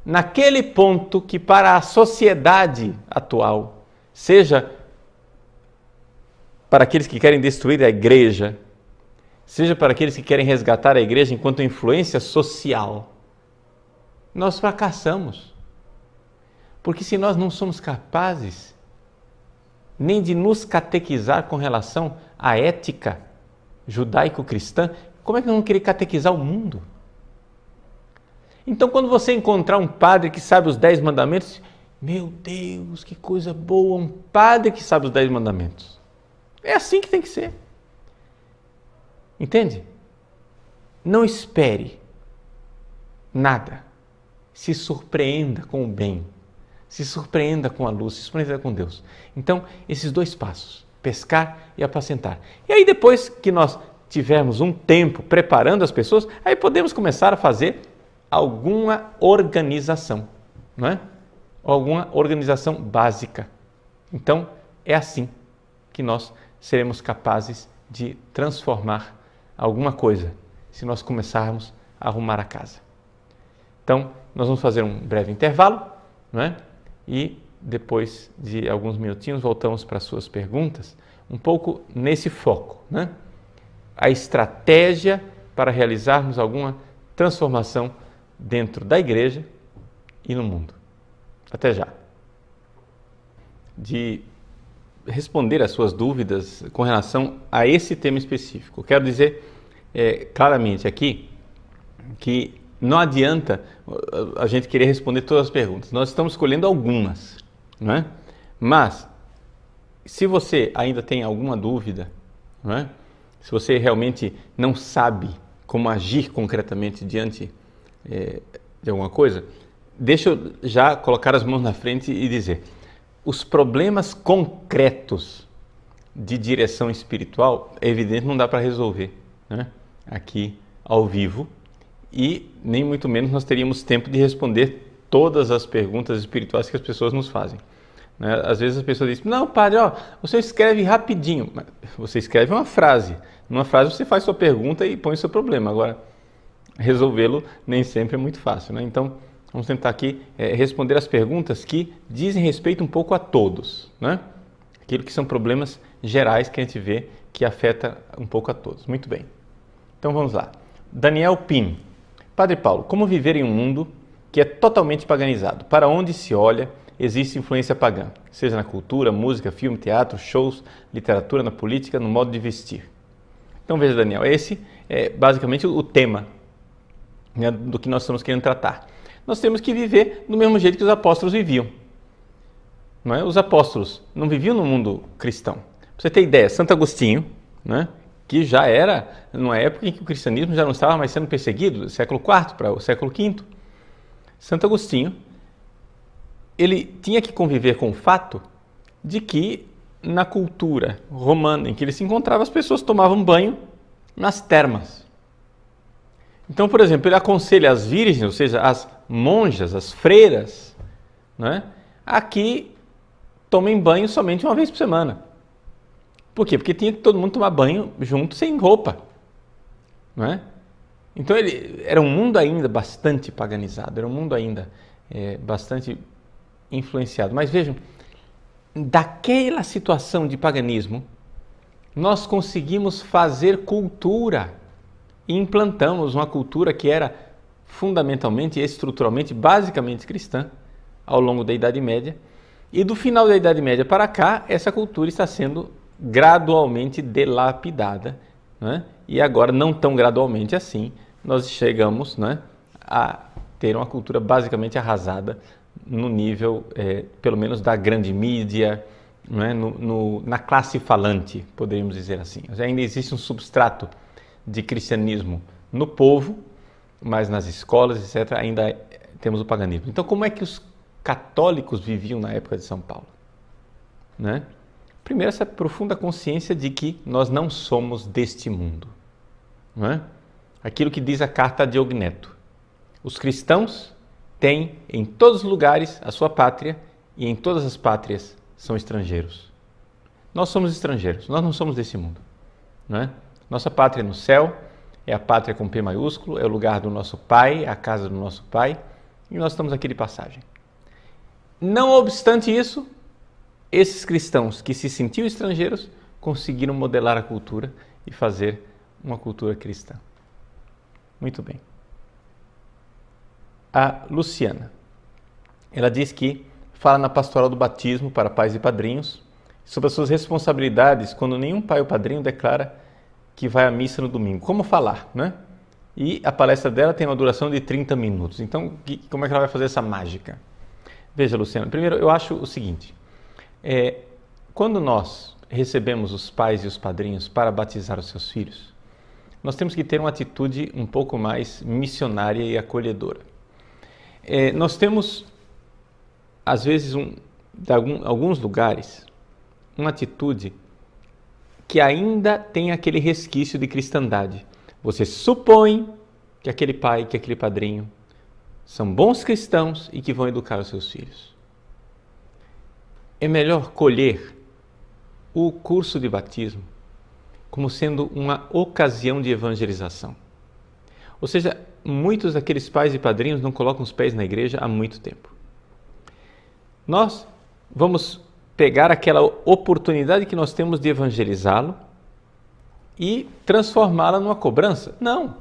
A: naquele ponto que para a sociedade atual, seja para aqueles que querem destruir a igreja, seja para aqueles que querem resgatar a igreja enquanto influência social, nós fracassamos. Porque se nós não somos capazes nem de nos catequizar com relação à ética judaico-cristã, como é que nós vamos querer catequizar o mundo? Então, quando você encontrar um padre que sabe os 10 mandamentos, meu Deus, que coisa boa, um padre que sabe os 10 mandamentos. É assim que tem que ser. Entende? Não espere nada. Se surpreenda com o bem. Se surpreenda com a luz, se surpreenda com Deus. Então, esses 2 passos, pescar e apacentar. E aí, depois que nós tivermos um tempo preparando as pessoas, aí podemos começar a fazer alguma organização, não é? Alguma organização básica. Então, é assim que nós seremos capazes de transformar alguma coisa, se nós começarmos a arrumar a casa. Então, nós vamos fazer um breve intervalo, não é? E depois de alguns minutinhos voltamos para as suas perguntas, um pouco nesse foco, né? A estratégia para realizarmos alguma transformação dentro da igreja e no mundo. Até já. De responder às suas dúvidas com relação a esse tema específico. Quero dizer claramente aqui que não adianta a gente querer responder todas as perguntas. Nós estamos escolhendo algumas, não é? Mas, se você ainda tem alguma dúvida, não é? Se você realmente não sabe como agir concretamente diante de alguma coisa, deixa eu já colocar as mãos na frente e dizer: os problemas concretos de direção espiritual, é evidente, não dá para resolver, né? Aqui ao vivo, e nem muito menos nós teríamos tempo de responder todas as perguntas espirituais que as pessoas nos fazem, né? Às vezes as pessoas dizem: não, padre, você escreve rapidinho. Você escreve uma frase, numa frase você faz sua pergunta e põe o seu problema. Agora, resolvê-lo nem sempre é muito fácil, né? Então, vamos tentar aqui responder as perguntas que dizem respeito um pouco a todos, né? Aquilo que são problemas gerais que a gente vê que afeta um pouco a todos. Muito bem. Então vamos lá. Daniel Pim. Padre Paulo, como viver em um mundo que é totalmente paganizado? Para onde se olha, existe influência pagã, seja na cultura, música, filme, teatro, shows, literatura, na política, no modo de vestir. Então veja, Daniel, esse é basicamente o tema, né, do que nós estamos querendo tratar. Nós temos que viver do mesmo jeito que os apóstolos viviam. Não é? Os apóstolos não viviam no mundo cristão. Para você ter ideia, Santo Agostinho, né, que já era numa época em que o cristianismo já não estava mais sendo perseguido, do século IV para o século V. Santo Agostinho, ele tinha que conviver com o fato de que na cultura romana em que ele se encontrava, as pessoas tomavam banho nas termas. Então, por exemplo, ele aconselha as virgens, ou seja, as monjas, as freiras, né, a que tomem banho somente uma vez por semana. Por quê? Porque tinha que todo mundo tomar banho junto, sem roupa, não é? Então, era um mundo ainda bastante paganizado, era um mundo ainda bastante influenciado. Mas vejam, daquela situação de paganismo, nós conseguimos fazer cultura e implantamos uma cultura que era fundamentalmente, estruturalmente, basicamente cristã ao longo da Idade Média. E do final da Idade Média para cá, essa cultura está sendo gradualmente delapidada, né? E agora, não tão gradualmente assim, nós chegamos, né, a ter uma cultura basicamente arrasada no nível, pelo menos, da grande mídia, não é? Na classe falante, poderíamos dizer assim. Ainda existe um substrato de cristianismo no povo, mas nas escolas, etc., ainda temos o paganismo. Então, como é que os católicos viviam na época de São Paulo? Né? Primeiro, essa profunda consciência de que nós não somos deste mundo. Não é? Aquilo que diz a carta a Diogo Neto. Os cristãos têm em todos os lugares a sua pátria e em todas as pátrias são estrangeiros. Nós somos estrangeiros, nós não somos desse mundo. Não é? Nossa pátria é no céu, é a pátria com P maiúsculo, é o lugar do nosso Pai, a casa do nosso Pai, e nós estamos aqui de passagem. Não obstante isso, esses cristãos que se sentiam estrangeiros conseguiram modelar a cultura e fazer uma cultura cristã. Muito bem. A Luciana, ela diz que fala na pastoral do batismo para pais e padrinhos sobre as suas responsabilidades quando nenhum pai ou padrinho declara que vai à missa no domingo. Como falar, né? E a palestra dela tem uma duração de 30 minutos. Então, como é que ela vai fazer essa mágica? Veja, Luciana, primeiro eu acho o seguinte, quando nós recebemos os pais e os padrinhos para batizar os seus filhos, nós temos que ter uma atitude um pouco mais missionária e acolhedora. Nós temos, às vezes, alguns lugares, uma atitude que ainda tem aquele resquício de cristandade. Você supõe que aquele pai, que aquele padrinho são bons cristãos e que vão educar os seus filhos. É melhor colher o curso de batismo como sendo uma ocasião de evangelização. Ou seja, muitos daqueles pais e padrinhos não colocam os pés na igreja há muito tempo. Nós vamos pegar aquela oportunidade que nós temos de evangelizá-lo e transformá-la numa cobrança? Não.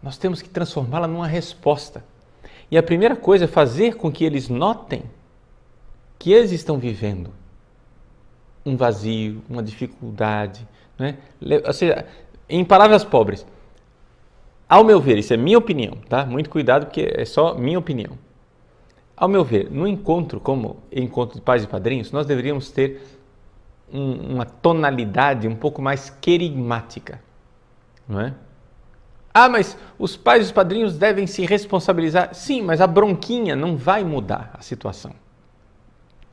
A: Nós temos que transformá-la numa resposta. E a primeira coisa é fazer com que eles notem que eles estão vivendo um vazio, uma dificuldade, né? Ou seja, em palavras pobres, ao meu ver, isso é minha opinião, tá? Muito cuidado porque é só minha opinião. Ao meu ver, no encontro como encontro de pais e padrinhos, nós deveríamos ter uma tonalidade um pouco mais querigmática, não é? Ah, mas os pais e os padrinhos devem se responsabilizar. Sim, mas a bronquinha não vai mudar a situação.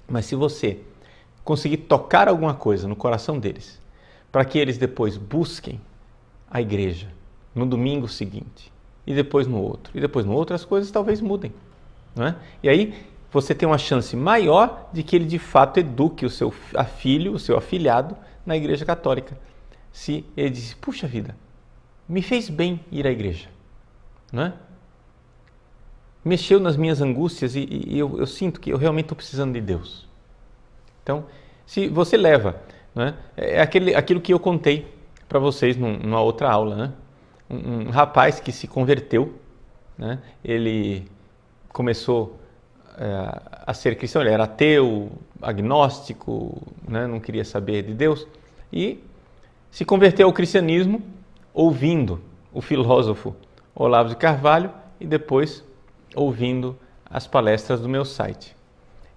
A: Mas se você conseguir tocar alguma coisa no coração deles, para que eles depois busquem a igreja no domingo seguinte, e depois no outro, as coisas talvez mudem. Não é? E aí você tem uma chance maior de que ele de fato eduque o seu filho, o seu afilhado, na igreja católica. Se ele diz, puxa vida, me fez bem ir à igreja, não é? Mexeu nas minhas angústias e eu sinto que eu realmente estou precisando de Deus. Então, se você leva, não é? É aquilo que eu contei para vocês numa outra aula, né? Um rapaz que se converteu, né? Ele começou a ser cristão, ele era ateu, agnóstico, né? Não queria saber de Deus e se converteu ao cristianismo ouvindo o filósofo Olavo de Carvalho e depois ouvindo as palestras do meu site.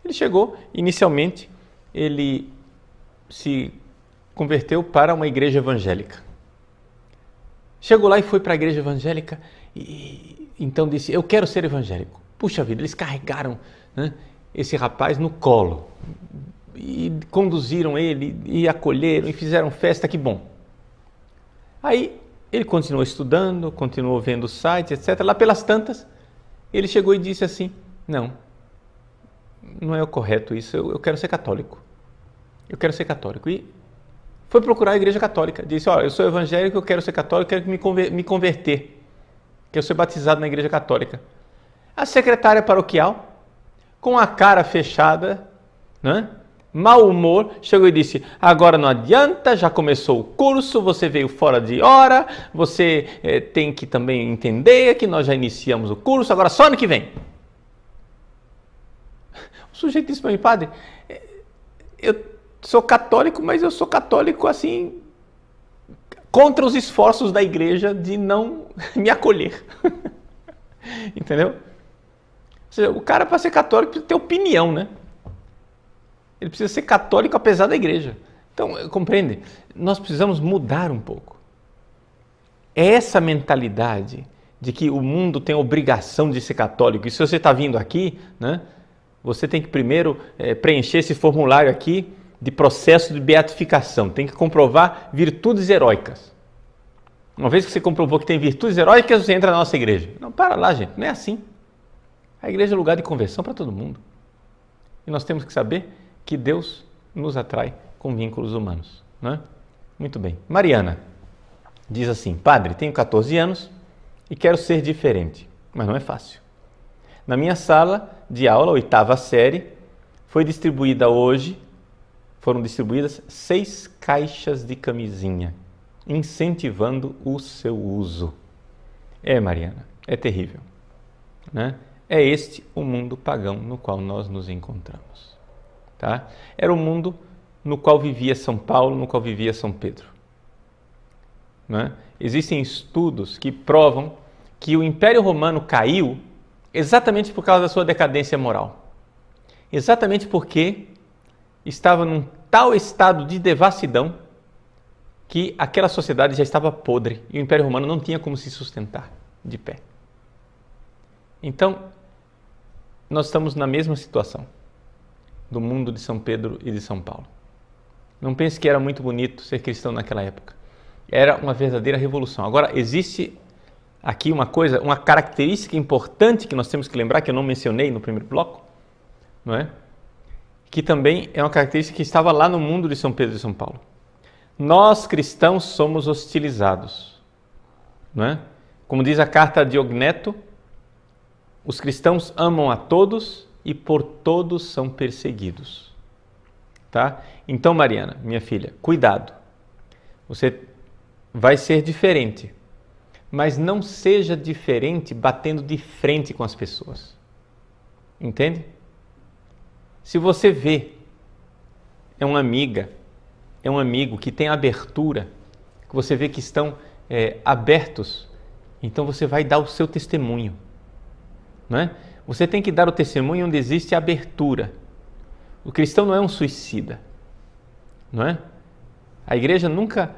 A: Ele chegou, inicialmente, ele se converteu para uma igreja evangélica. Chegou lá e foi para a igreja evangélica e então disse, eu quero ser evangélico. Puxa vida, eles carregaram, né, esse rapaz no colo e conduziram ele e acolheram e fizeram festa, que bom. Aí ele continuou estudando, continuou vendo o site, etc. Lá pelas tantas, ele chegou e disse assim, não é o correto isso, eu quero ser católico. Eu quero ser católico. E foi procurar a igreja católica. Disse, eu sou evangélico, eu quero ser católico, quero me converter. Quero ser batizado na igreja católica. A secretária paroquial, com a cara fechada, né? Mau humor, chegou e disse, agora não adianta, já começou o curso, você veio fora de hora, você tem que também entender que nós já iniciamos o curso, agora só ano que vem. O sujeito disse para mim, padre, eu sou católico, mas eu sou católico assim, contra os esforços da igreja de não me acolher. Entendeu? Ou seja, o cara para ser católico precisa ter opinião, né? Ele precisa ser católico apesar da igreja. Então, compreende? Nós precisamos mudar um pouco. É essa mentalidade de que o mundo tem a obrigação de ser católico. E se você está vindo aqui, né, você tem que primeiro preencher esse formulário aqui de processo de beatificação. Tem que comprovar virtudes heróicas. Uma vez que você comprovou que tem virtudes heróicas, você entra na nossa igreja. Não, para lá, gente. Não é assim. A igreja é lugar de conversão para todo mundo. E nós temos que saber que Deus nos atrai com vínculos humanos. Né? Muito bem. Mariana diz assim: Padre, tenho 14 anos e quero ser diferente, mas não é fácil. Na minha sala de aula, 8ª série, foram distribuídas 6 caixas de camisinha, incentivando o seu uso. Mariana, é terrível. Né? É este o mundo pagão no qual nós nos encontramos. Tá? Era o mundo no qual vivia São Paulo, no qual vivia São Pedro. Né? Existem estudos que provam que o Império Romano caiu exatamente por causa da sua decadência moral. Exatamente porque estava num tal estado de devassidão que aquela sociedade já estava podre e o Império Romano não tinha como se sustentar de pé. Então, nós estamos na mesma situação do mundo de São Pedro e de São Paulo. Não pense que era muito bonito ser cristão naquela época. Era uma verdadeira revolução. Agora, existe aqui uma característica importante que nós temos que lembrar, que eu não mencionei no primeiro bloco, não é? Que também é uma característica que estava lá no mundo de São Pedro e São Paulo. Nós, cristãos, somos hostilizados. Não é? Como diz a carta de Ogneto, os cristãos amam a todos e por todos são perseguidos. Tá? Então, Mariana, minha filha, cuidado. Você vai ser diferente, mas não seja diferente batendo de frente com as pessoas. Entende? Se você vê, é uma amiga, é um amigo que tem abertura, que você vê que estão abertos, então você vai dar o seu testemunho. Não é? Você tem que dar o testemunho onde existe abertura. O cristão não é um suicida. Não é? A igreja nunca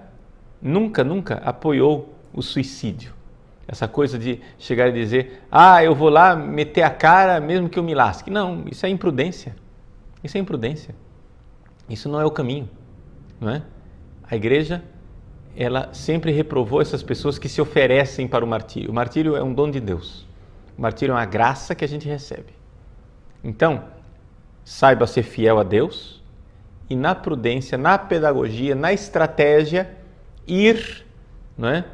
A: apoiou o suicídio. Essa coisa de chegar e dizer, eu vou lá meter a cara mesmo que eu me lasque. Não, isso é imprudência. Isso é imprudência. Isso não é o caminho. Não é? A igreja, ela sempre reprovou essas pessoas que se oferecem para o martírio. O martírio é um dom de Deus. O martírio é uma graça que a gente recebe. Então, saiba ser fiel a Deus e na prudência, na pedagogia, na estratégia, ir, não é?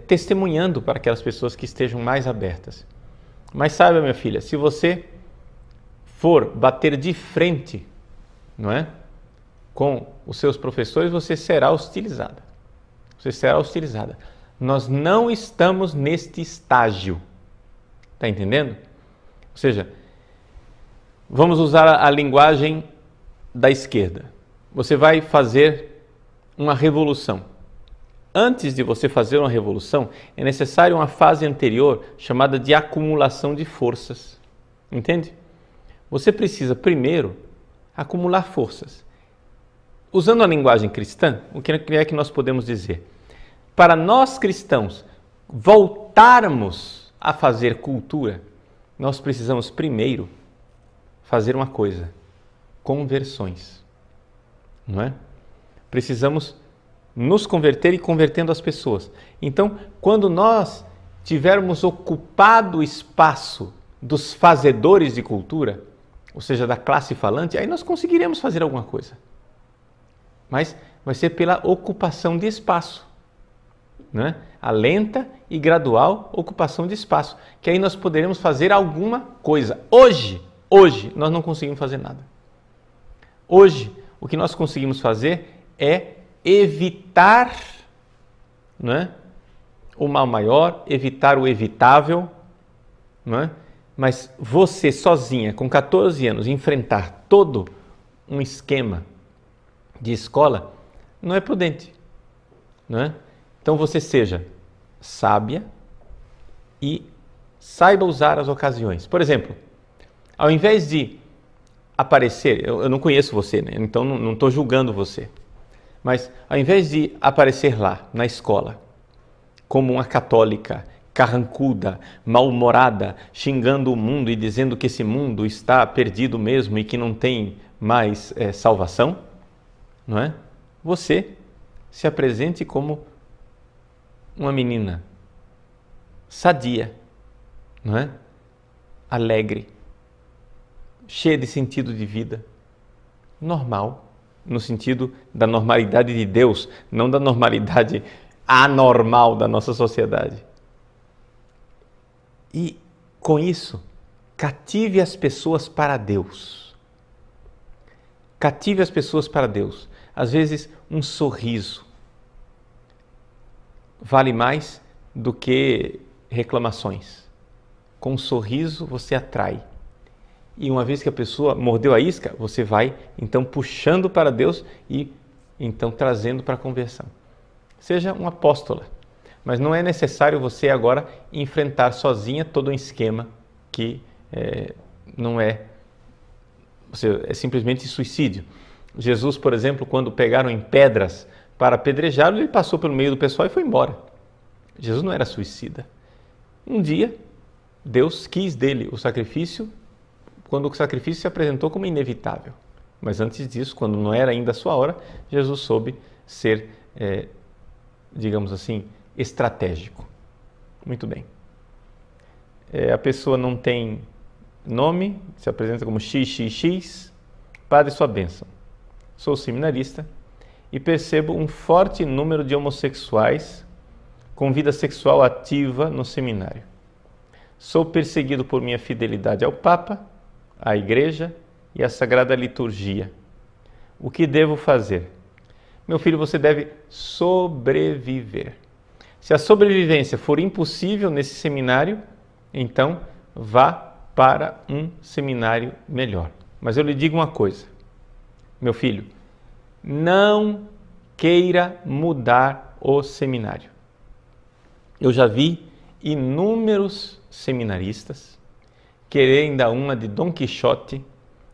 A: Testemunhando para aquelas pessoas que estejam mais abertas. Mas saiba, minha filha, se você for bater de frente, não é, com os seus professores, você será hostilizada. Você será hostilizada. Nós não estamos neste estágio. Está entendendo? Ou seja, vamos usar a linguagem da esquerda. Você vai fazer uma revolução. Antes de você fazer uma revolução, é necessário uma fase anterior chamada de acumulação de forças. Entende? Você precisa primeiro acumular forças. Usando a linguagem cristã, o que é que nós podemos dizer? Para nós cristãos voltarmos a fazer cultura, nós precisamos primeiro fazer uma coisa: conversões. Não é? Precisamos nos converter e convertendo as pessoas. Então, quando nós tivermos ocupado o espaço dos fazedores de cultura, ou seja, da classe falante, aí nós conseguiremos fazer alguma coisa. Mas vai ser pela ocupação de espaço. Né? A lenta e gradual ocupação de espaço, que aí nós poderemos fazer alguma coisa. Hoje nós não conseguimos fazer nada. Hoje, o que nós conseguimos fazer é evitar, não é, o mal maior, evitar o evitável, não é? Mas você sozinha, com 14 anos, enfrentar todo um esquema de escola, não é prudente, não é? Então você seja sábia e saiba usar as ocasiões. Por exemplo, ao invés de aparecer, eu não conheço você, né? Então não estou julgando você, mas ao invés de aparecer lá na escola como uma católica carrancuda, mal-humorada, xingando o mundo e dizendo que esse mundo está perdido mesmo e que não tem mais salvação, não é? Você se apresente como uma menina sadia, não é? Alegre, cheia de sentido de vida, normal, no sentido da normalidade de Deus, não da normalidade anormal da nossa sociedade. E com isso, cative as pessoas para Deus. Cative as pessoas para Deus. Às vezes, um sorriso vale mais do que reclamações. Com um sorriso você atrai. E uma vez que a pessoa mordeu a isca, você vai então puxando para Deus e então trazendo para a conversão. Seja uma apóstola, mas não é necessário você agora enfrentar sozinha todo um esquema que não é simplesmente suicídio. Jesus, por exemplo, quando pegaram em pedras para apedrejá-lo, ele passou pelo meio do pessoal e foi embora. Jesus não era suicida. Um dia, Deus quis dele o sacrifício, quando o sacrifício se apresentou como inevitável. Mas antes disso, quando não era ainda a sua hora, Jesus soube ser, digamos assim, estratégico. Muito bem. A pessoa não tem nome, se apresenta como XXX, Padre, sua bênção. Sou seminarista e percebo um forte número de homossexuais com vida sexual ativa no seminário. Sou perseguido por minha fidelidade ao Papa, à Igreja e à Sagrada Liturgia. O que devo fazer? Meu filho, você deve sobreviver. Se a sobrevivência for impossível nesse seminário, então vá para um seminário melhor. Mas eu lhe digo uma coisa, meu filho, não queira mudar o seminário. Eu já vi inúmeros seminaristas quererem dar uma de Dom Quixote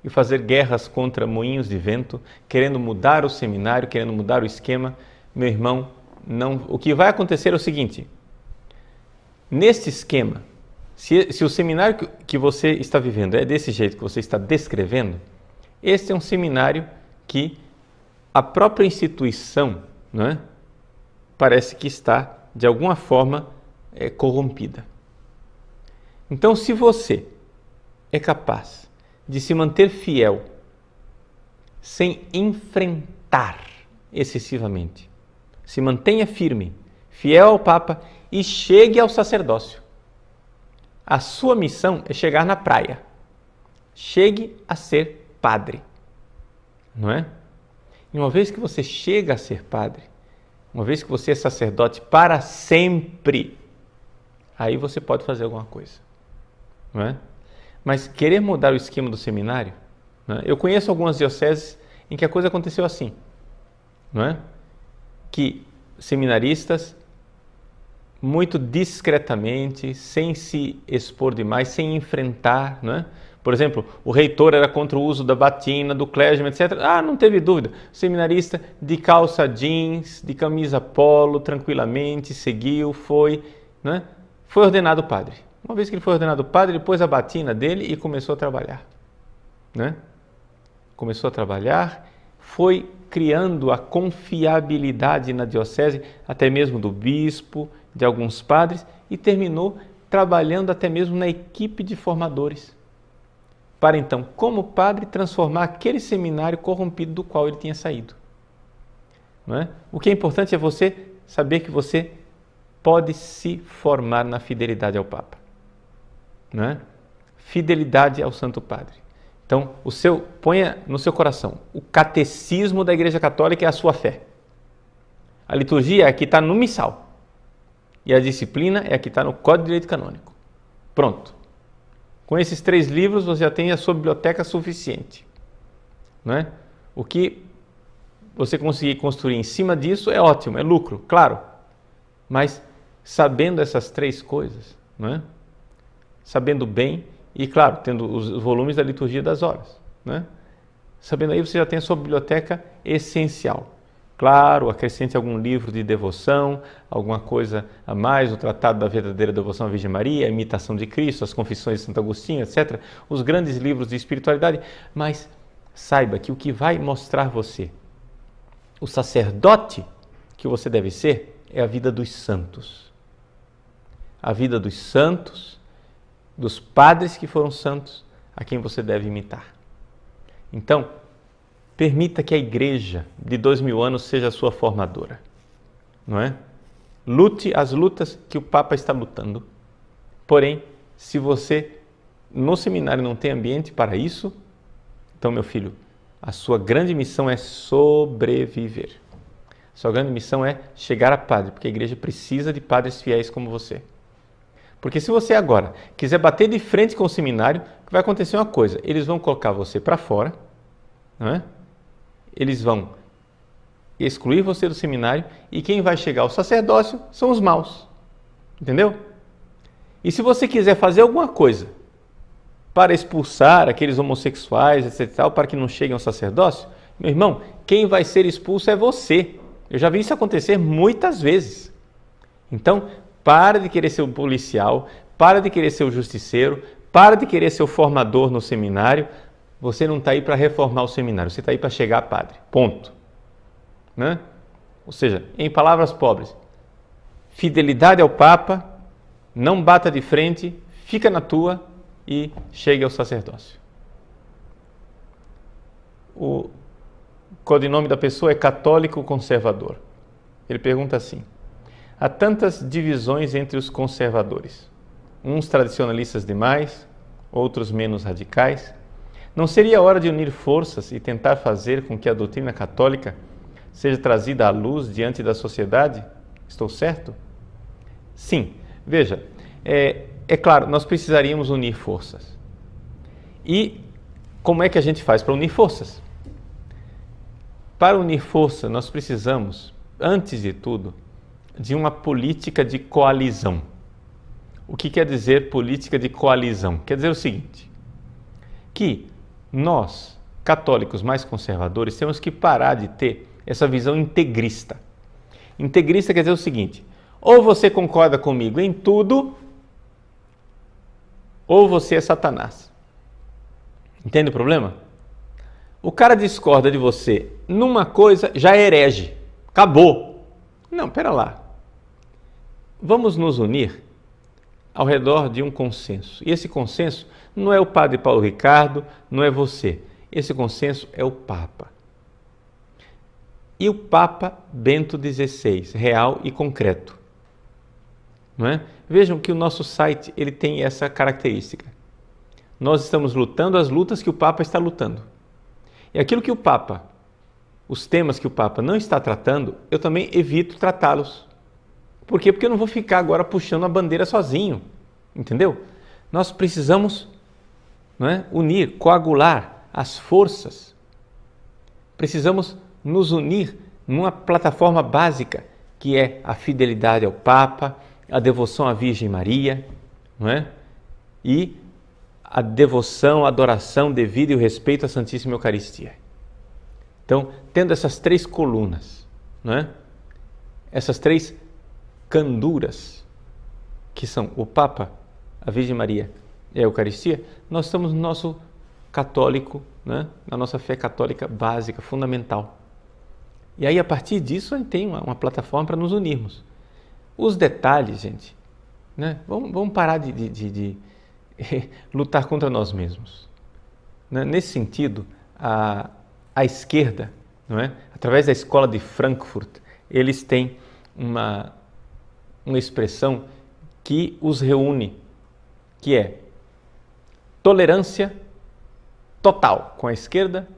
A: e fazer guerras contra moinhos de vento, querendo mudar o seminário, querendo mudar o esquema. Meu irmão, não. O que vai acontecer é o seguinte: neste esquema, se o seminário que você está vivendo é desse jeito que você está descrevendo, este é um seminário que a própria instituição, não é, parece que está, de alguma forma, corrompida. Então, se você é capaz de se manter fiel sem enfrentar excessivamente, se mantenha firme, fiel ao Papa e chegue ao sacerdócio. A sua missão é chegar na praia. Chegue a ser padre, não é? E uma vez que você chega a ser padre, uma vez que você é sacerdote para sempre, aí você pode fazer alguma coisa, não é? Mas querer mudar o esquema do seminário, não é? Eu conheço algumas dioceses em que a coisa aconteceu assim, não é? Que seminaristas, muito discretamente, sem se expor demais, sem enfrentar, não é? Por exemplo, o reitor era contra o uso da batina, do clérigma, etc. Não teve dúvida. O seminarista de calça jeans, de camisa polo, tranquilamente, seguiu, foi, não é? Foi ordenado padre. Uma vez que ele foi ordenado padre, ele pôs a batina dele e começou a trabalhar, né? Começou a trabalhar, foi criando a confiabilidade na diocese, até mesmo do bispo, de alguns padres, e terminou trabalhando até mesmo na equipe de formadores, para então, como padre, transformar aquele seminário corrompido do qual ele tinha saído, não é? O que é importante é você saber que você pode se formar na fidelidade ao Papa, não é? Fidelidade ao Santo Padre. Então, ponha no seu coração, o catecismo da Igreja Católica é a sua fé. A liturgia é a que está no missal. E a disciplina é a que está no Código de Direito Canônico. Pronto. Com esses 3 livros, você já tem a sua biblioteca suficiente, não é? O que você conseguir construir em cima disso é ótimo, é lucro, claro. Mas sabendo essas 3 coisas, não é? Sabendo bem, e claro, tendo os volumes da liturgia das horas, né? Sabendo aí, você já tem a sua biblioteca essencial. Claro, acrescente algum livro de devoção, alguma coisa a mais, o Tratado da Verdadeira Devoção à Virgem Maria, a Imitação de Cristo, as Confissões de Santo Agostinho, etc. Os grandes livros de espiritualidade. Mas saiba que o que vai mostrar você, o sacerdote que você deve ser, é a vida dos santos. A vida dos santos, dos padres que foram santos, a quem você deve imitar. Então, permita que a igreja de 2000 anos seja a sua formadora, não é? Lute as lutas que o Papa está lutando. Porém, se você no seminário não tem ambiente para isso, então, meu filho, a sua grande missão é sobreviver. Sua grande missão é chegar a padre, porque a igreja precisa de padres fiéis como você. Porque se você agora quiser bater de frente com o seminário, vai acontecer uma coisa, eles vão colocar você para fora, não é? Eles vão excluir você do seminário e quem vai chegar ao sacerdócio são os maus, entendeu? E se você quiser fazer alguma coisa para expulsar aqueles homossexuais, etc., para que não cheguem ao sacerdócio, meu irmão, quem vai ser expulso é você. Eu já vi isso acontecer muitas vezes. Então, para de querer ser o policial, para de querer ser o justiceiro, para de querer ser o formador no seminário. Você não está aí para reformar o seminário, você está aí para chegar a padre. Ponto. Né? Ou seja, em palavras pobres, fidelidade ao Papa, não bata de frente, fica na tua e chegue ao sacerdócio. O codinome da pessoa é católico conservador. Ele pergunta assim: há tantas divisões entre os conservadores, uns tradicionalistas demais, outros menos radicais. Não seria hora de unir forças e tentar fazer com que a doutrina católica seja trazida à luz diante da sociedade? Estou certo? Sim. Veja, é claro, nós precisaríamos unir forças. E como é que a gente faz para unir forças? Para unir força, nós precisamos, antes de tudo, de uma política de coalizão. O que quer dizer política de coalizão? Quer dizer o seguinte, que nós, católicos mais conservadores, temos que parar de ter essa visão integrista. Integrista quer dizer o seguinte, ou você concorda comigo em tudo, ou você é Satanás. Entende o problema? O cara discorda de você numa coisa, já é herege. Acabou. Não, pera lá. Vamos nos unir ao redor de um consenso. E esse consenso não é o padre Paulo Ricardo, não é você. Esse consenso é o Papa. E o Papa Bento XVI, real e concreto. Não é? Vejam que o nosso site ele tem essa característica. Nós estamos lutando as lutas que o Papa está lutando. E aquilo que o Papa, os temas que o Papa não está tratando, eu também evito tratá-los. Por quê? Porque eu não vou ficar agora puxando a bandeira sozinho, entendeu? Nós precisamos, não é, unir, coagular as forças. Precisamos nos unir numa plataforma básica, que é a fidelidade ao Papa, a devoção à Virgem Maria, não é? E a devoção, a adoração devida e o respeito à Santíssima Eucaristia. Então, tendo essas três colunas, não é? Essas três canduras, que são o Papa, a Virgem Maria e a Eucaristia, nós estamos no nosso católico, né? Na nossa fé católica básica, fundamental. E aí, a partir disso, a gente tem uma plataforma para nos unirmos. Os detalhes, gente, né? Vamos parar de lutar contra nós mesmos. Né? Nesse sentido, a esquerda, não é? Através da escola de Frankfurt, eles têm uma expressão que os reúne, que é tolerância total com a esquerda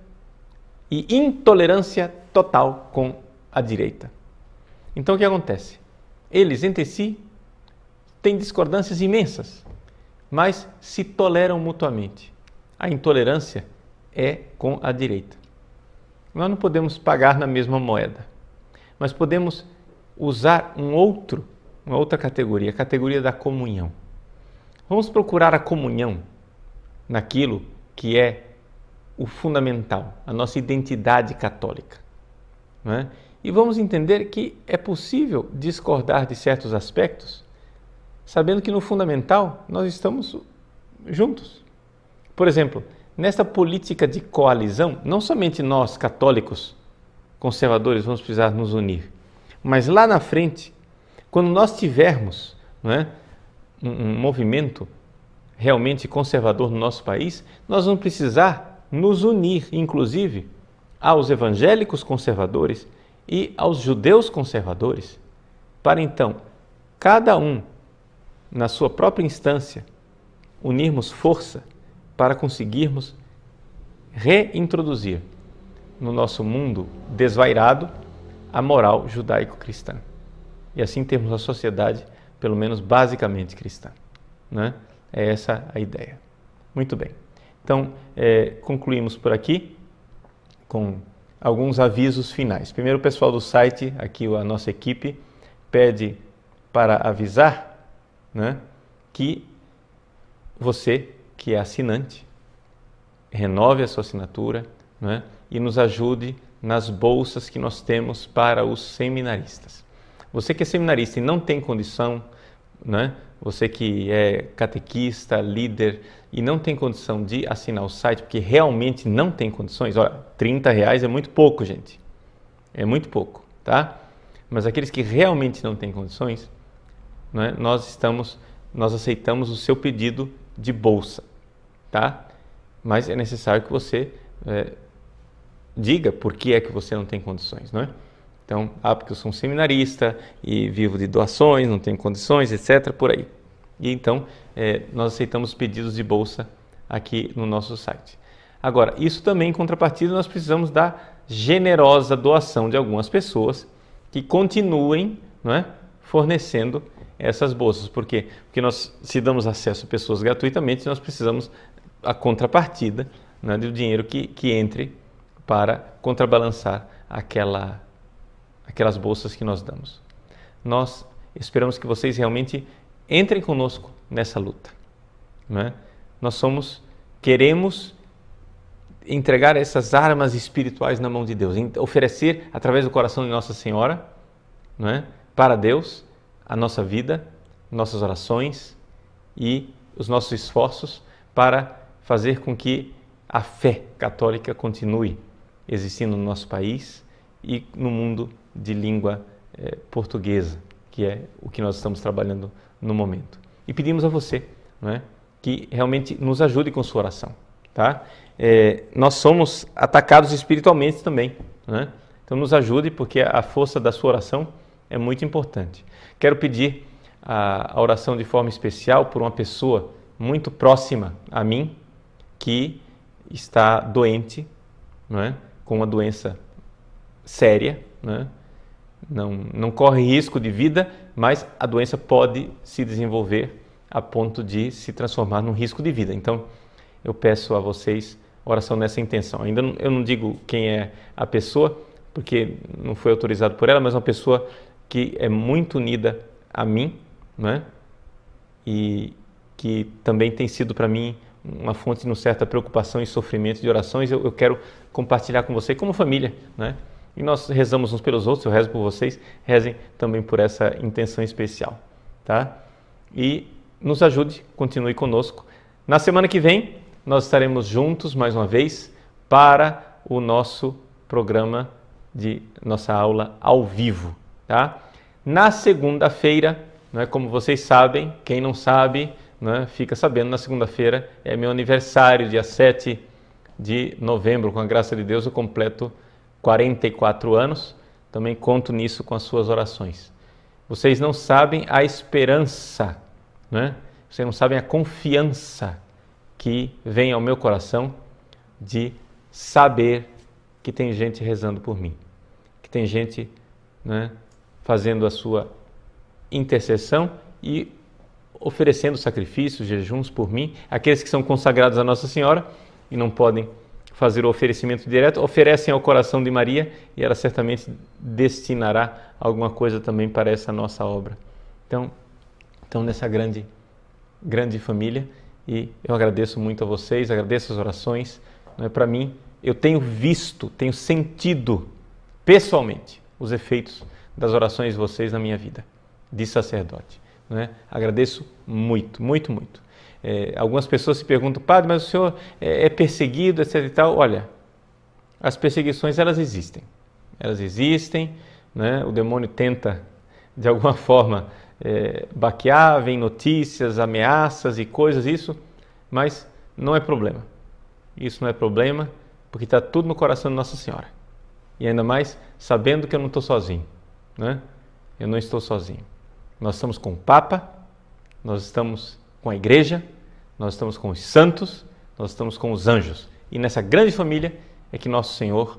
A: e intolerância total com a direita. Então, o que acontece? Eles, entre si, têm discordâncias imensas, mas se toleram mutuamente. A intolerância é com a direita. Nós não podemos pagar na mesma moeda, mas podemos usar uma outra categoria, a categoria da comunhão. Vamos procurar a comunhão naquilo que é o fundamental, a nossa identidade católica, não é? E vamos entender que é possível discordar de certos aspectos, sabendo que no fundamental nós estamos juntos. Por exemplo, nesta política de coalizão, não somente nós, católicos, conservadores, vamos precisar nos unir, mas lá na frente, quando nós tivermos, não é, um movimento realmente conservador no nosso país, nós vamos precisar nos unir, inclusive, aos evangélicos conservadores e aos judeus conservadores, para então, cada um, na sua própria instância, unirmos força para conseguirmos reintroduzir no nosso mundo desvairado a moral judaico-cristã. E assim termos a sociedade, pelo menos basicamente cristã, né? É essa a ideia. Muito bem. Então, concluímos por aqui com alguns avisos finais. Primeiro, o pessoal do site, aqui a nossa equipe, pede para avisar, né, que você, que é assinante, renove a sua assinatura, né, e nos ajude nas bolsas que nós temos para os seminaristas. Você que é seminarista e não tem condição, né, você que é catequista, líder e não tem condição de assinar o site, porque realmente não tem condições, olha, R$30 é muito pouco, gente. É muito pouco, tá? Mas aqueles que realmente não têm condições, né, nós aceitamos o seu pedido de bolsa, tá? Mas é necessário que você diga por que é que você não tem condições, não é? Então, porque eu sou um seminarista e vivo de doações, não tenho condições, etc., por aí. E então, nós aceitamos pedidos de bolsa aqui no nosso site. Agora, isso também, em contrapartida, nós precisamos da generosa doação de algumas pessoas que continuem, não é, fornecendo essas bolsas. Por quê? Porque nós, se damos acesso a pessoas gratuitamente, nós precisamos a contrapartida, né, do dinheiro que entre para contrabalançar aquelas bolsas que nós damos. Nós esperamos que vocês realmente entrem conosco nessa luta, né? Queremos entregar essas armas espirituais na mão de Deus, oferecer através do coração de Nossa Senhora, né, para Deus a nossa vida, nossas orações e os nossos esforços para fazer com que a fé católica continue existindo no nosso país e no mundo de língua portuguesa, que é o que nós estamos trabalhando no momento. E pedimos a você, não é, que realmente nos ajude com sua oração, tá? Nós somos atacados espiritualmente também, né? Então nos ajude, porque a força da sua oração é muito importante. Quero pedir a oração de forma especial por uma pessoa muito próxima a mim, que está doente, não é, com uma doença séria, né? Não corre risco de vida, mas a doença pode se desenvolver a ponto de se transformar num risco de vida. Então, eu peço a vocês oração nessa intenção. Ainda eu não digo quem é a pessoa, porque não foi autorizado por ela, mas uma pessoa que é muito unida a mim, né? E que também tem sido para mim uma fonte de uma certa preocupação e sofrimento de orações. Eu quero compartilhar com você como família, né? E nós rezamos uns pelos outros, eu rezo por vocês, rezem também por essa intenção especial, tá? E nos ajude, continue conosco. Na semana que vem, nós estaremos juntos mais uma vez para o nosso programa de nossa aula ao vivo, tá? Na segunda-feira, né, como vocês sabem, quem não sabe, né, fica sabendo, na segunda-feira é meu aniversário, dia 7 de novembro, com a graça de Deus eu completo 44 anos, também conto nisso com as suas orações. Vocês não sabem a esperança, né? Vocês não sabem a confiança que vem ao meu coração de saber que tem gente rezando por mim, que tem gente, né, fazendo a sua intercessão e oferecendo sacrifícios, jejuns por mim. Aqueles que são consagrados a Nossa Senhora e não podem fazer o oferecimento direto, oferecem ao coração de Maria e ela certamente destinará alguma coisa também para essa nossa obra. Então nessa grande família, e eu agradeço muito a vocês, agradeço as orações, não é? Para mim, eu tenho visto, tenho sentido pessoalmente os efeitos das orações de vocês na minha vida de sacerdote. Não é? Agradeço muito, muito, muito. Algumas pessoas se perguntam, padre, mas o senhor é perseguido, etc e tal. Olha, as perseguições, elas existem. Elas existem, né? O demônio tenta, de alguma forma, baquear, vem notícias, ameaças e coisas, isso, mas não é problema. Isso não é problema, porque está tudo no coração de Nossa Senhora. E ainda mais sabendo que eu não estou sozinho, né? Eu não estou sozinho. Nós estamos com o Papa, nós estamos com a Igreja, nós estamos com os santos, nós estamos com os anjos. E nessa grande família é que Nosso Senhor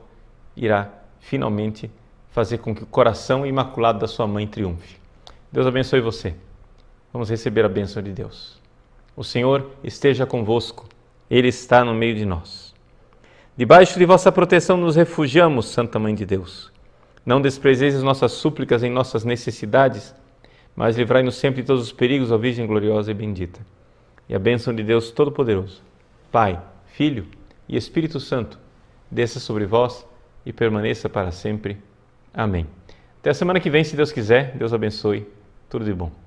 A: irá finalmente fazer com que o coração imaculado da sua mãe triunfe. Deus abençoe você. Vamos receber a bênção de Deus. O Senhor esteja convosco. Ele está no meio de nós. Debaixo de vossa proteção nos refugiamos, Santa Mãe de Deus. Não desprezeis as nossas súplicas em nossas necessidades, mas livrai-nos sempre de todos os perigos, ó Virgem gloriosa e bendita. E a bênção de Deus Todo-Poderoso, Pai, Filho e Espírito Santo, desça sobre vós e permaneça para sempre. Amém. Até a semana que vem, se Deus quiser. Deus abençoe. Tudo de bom.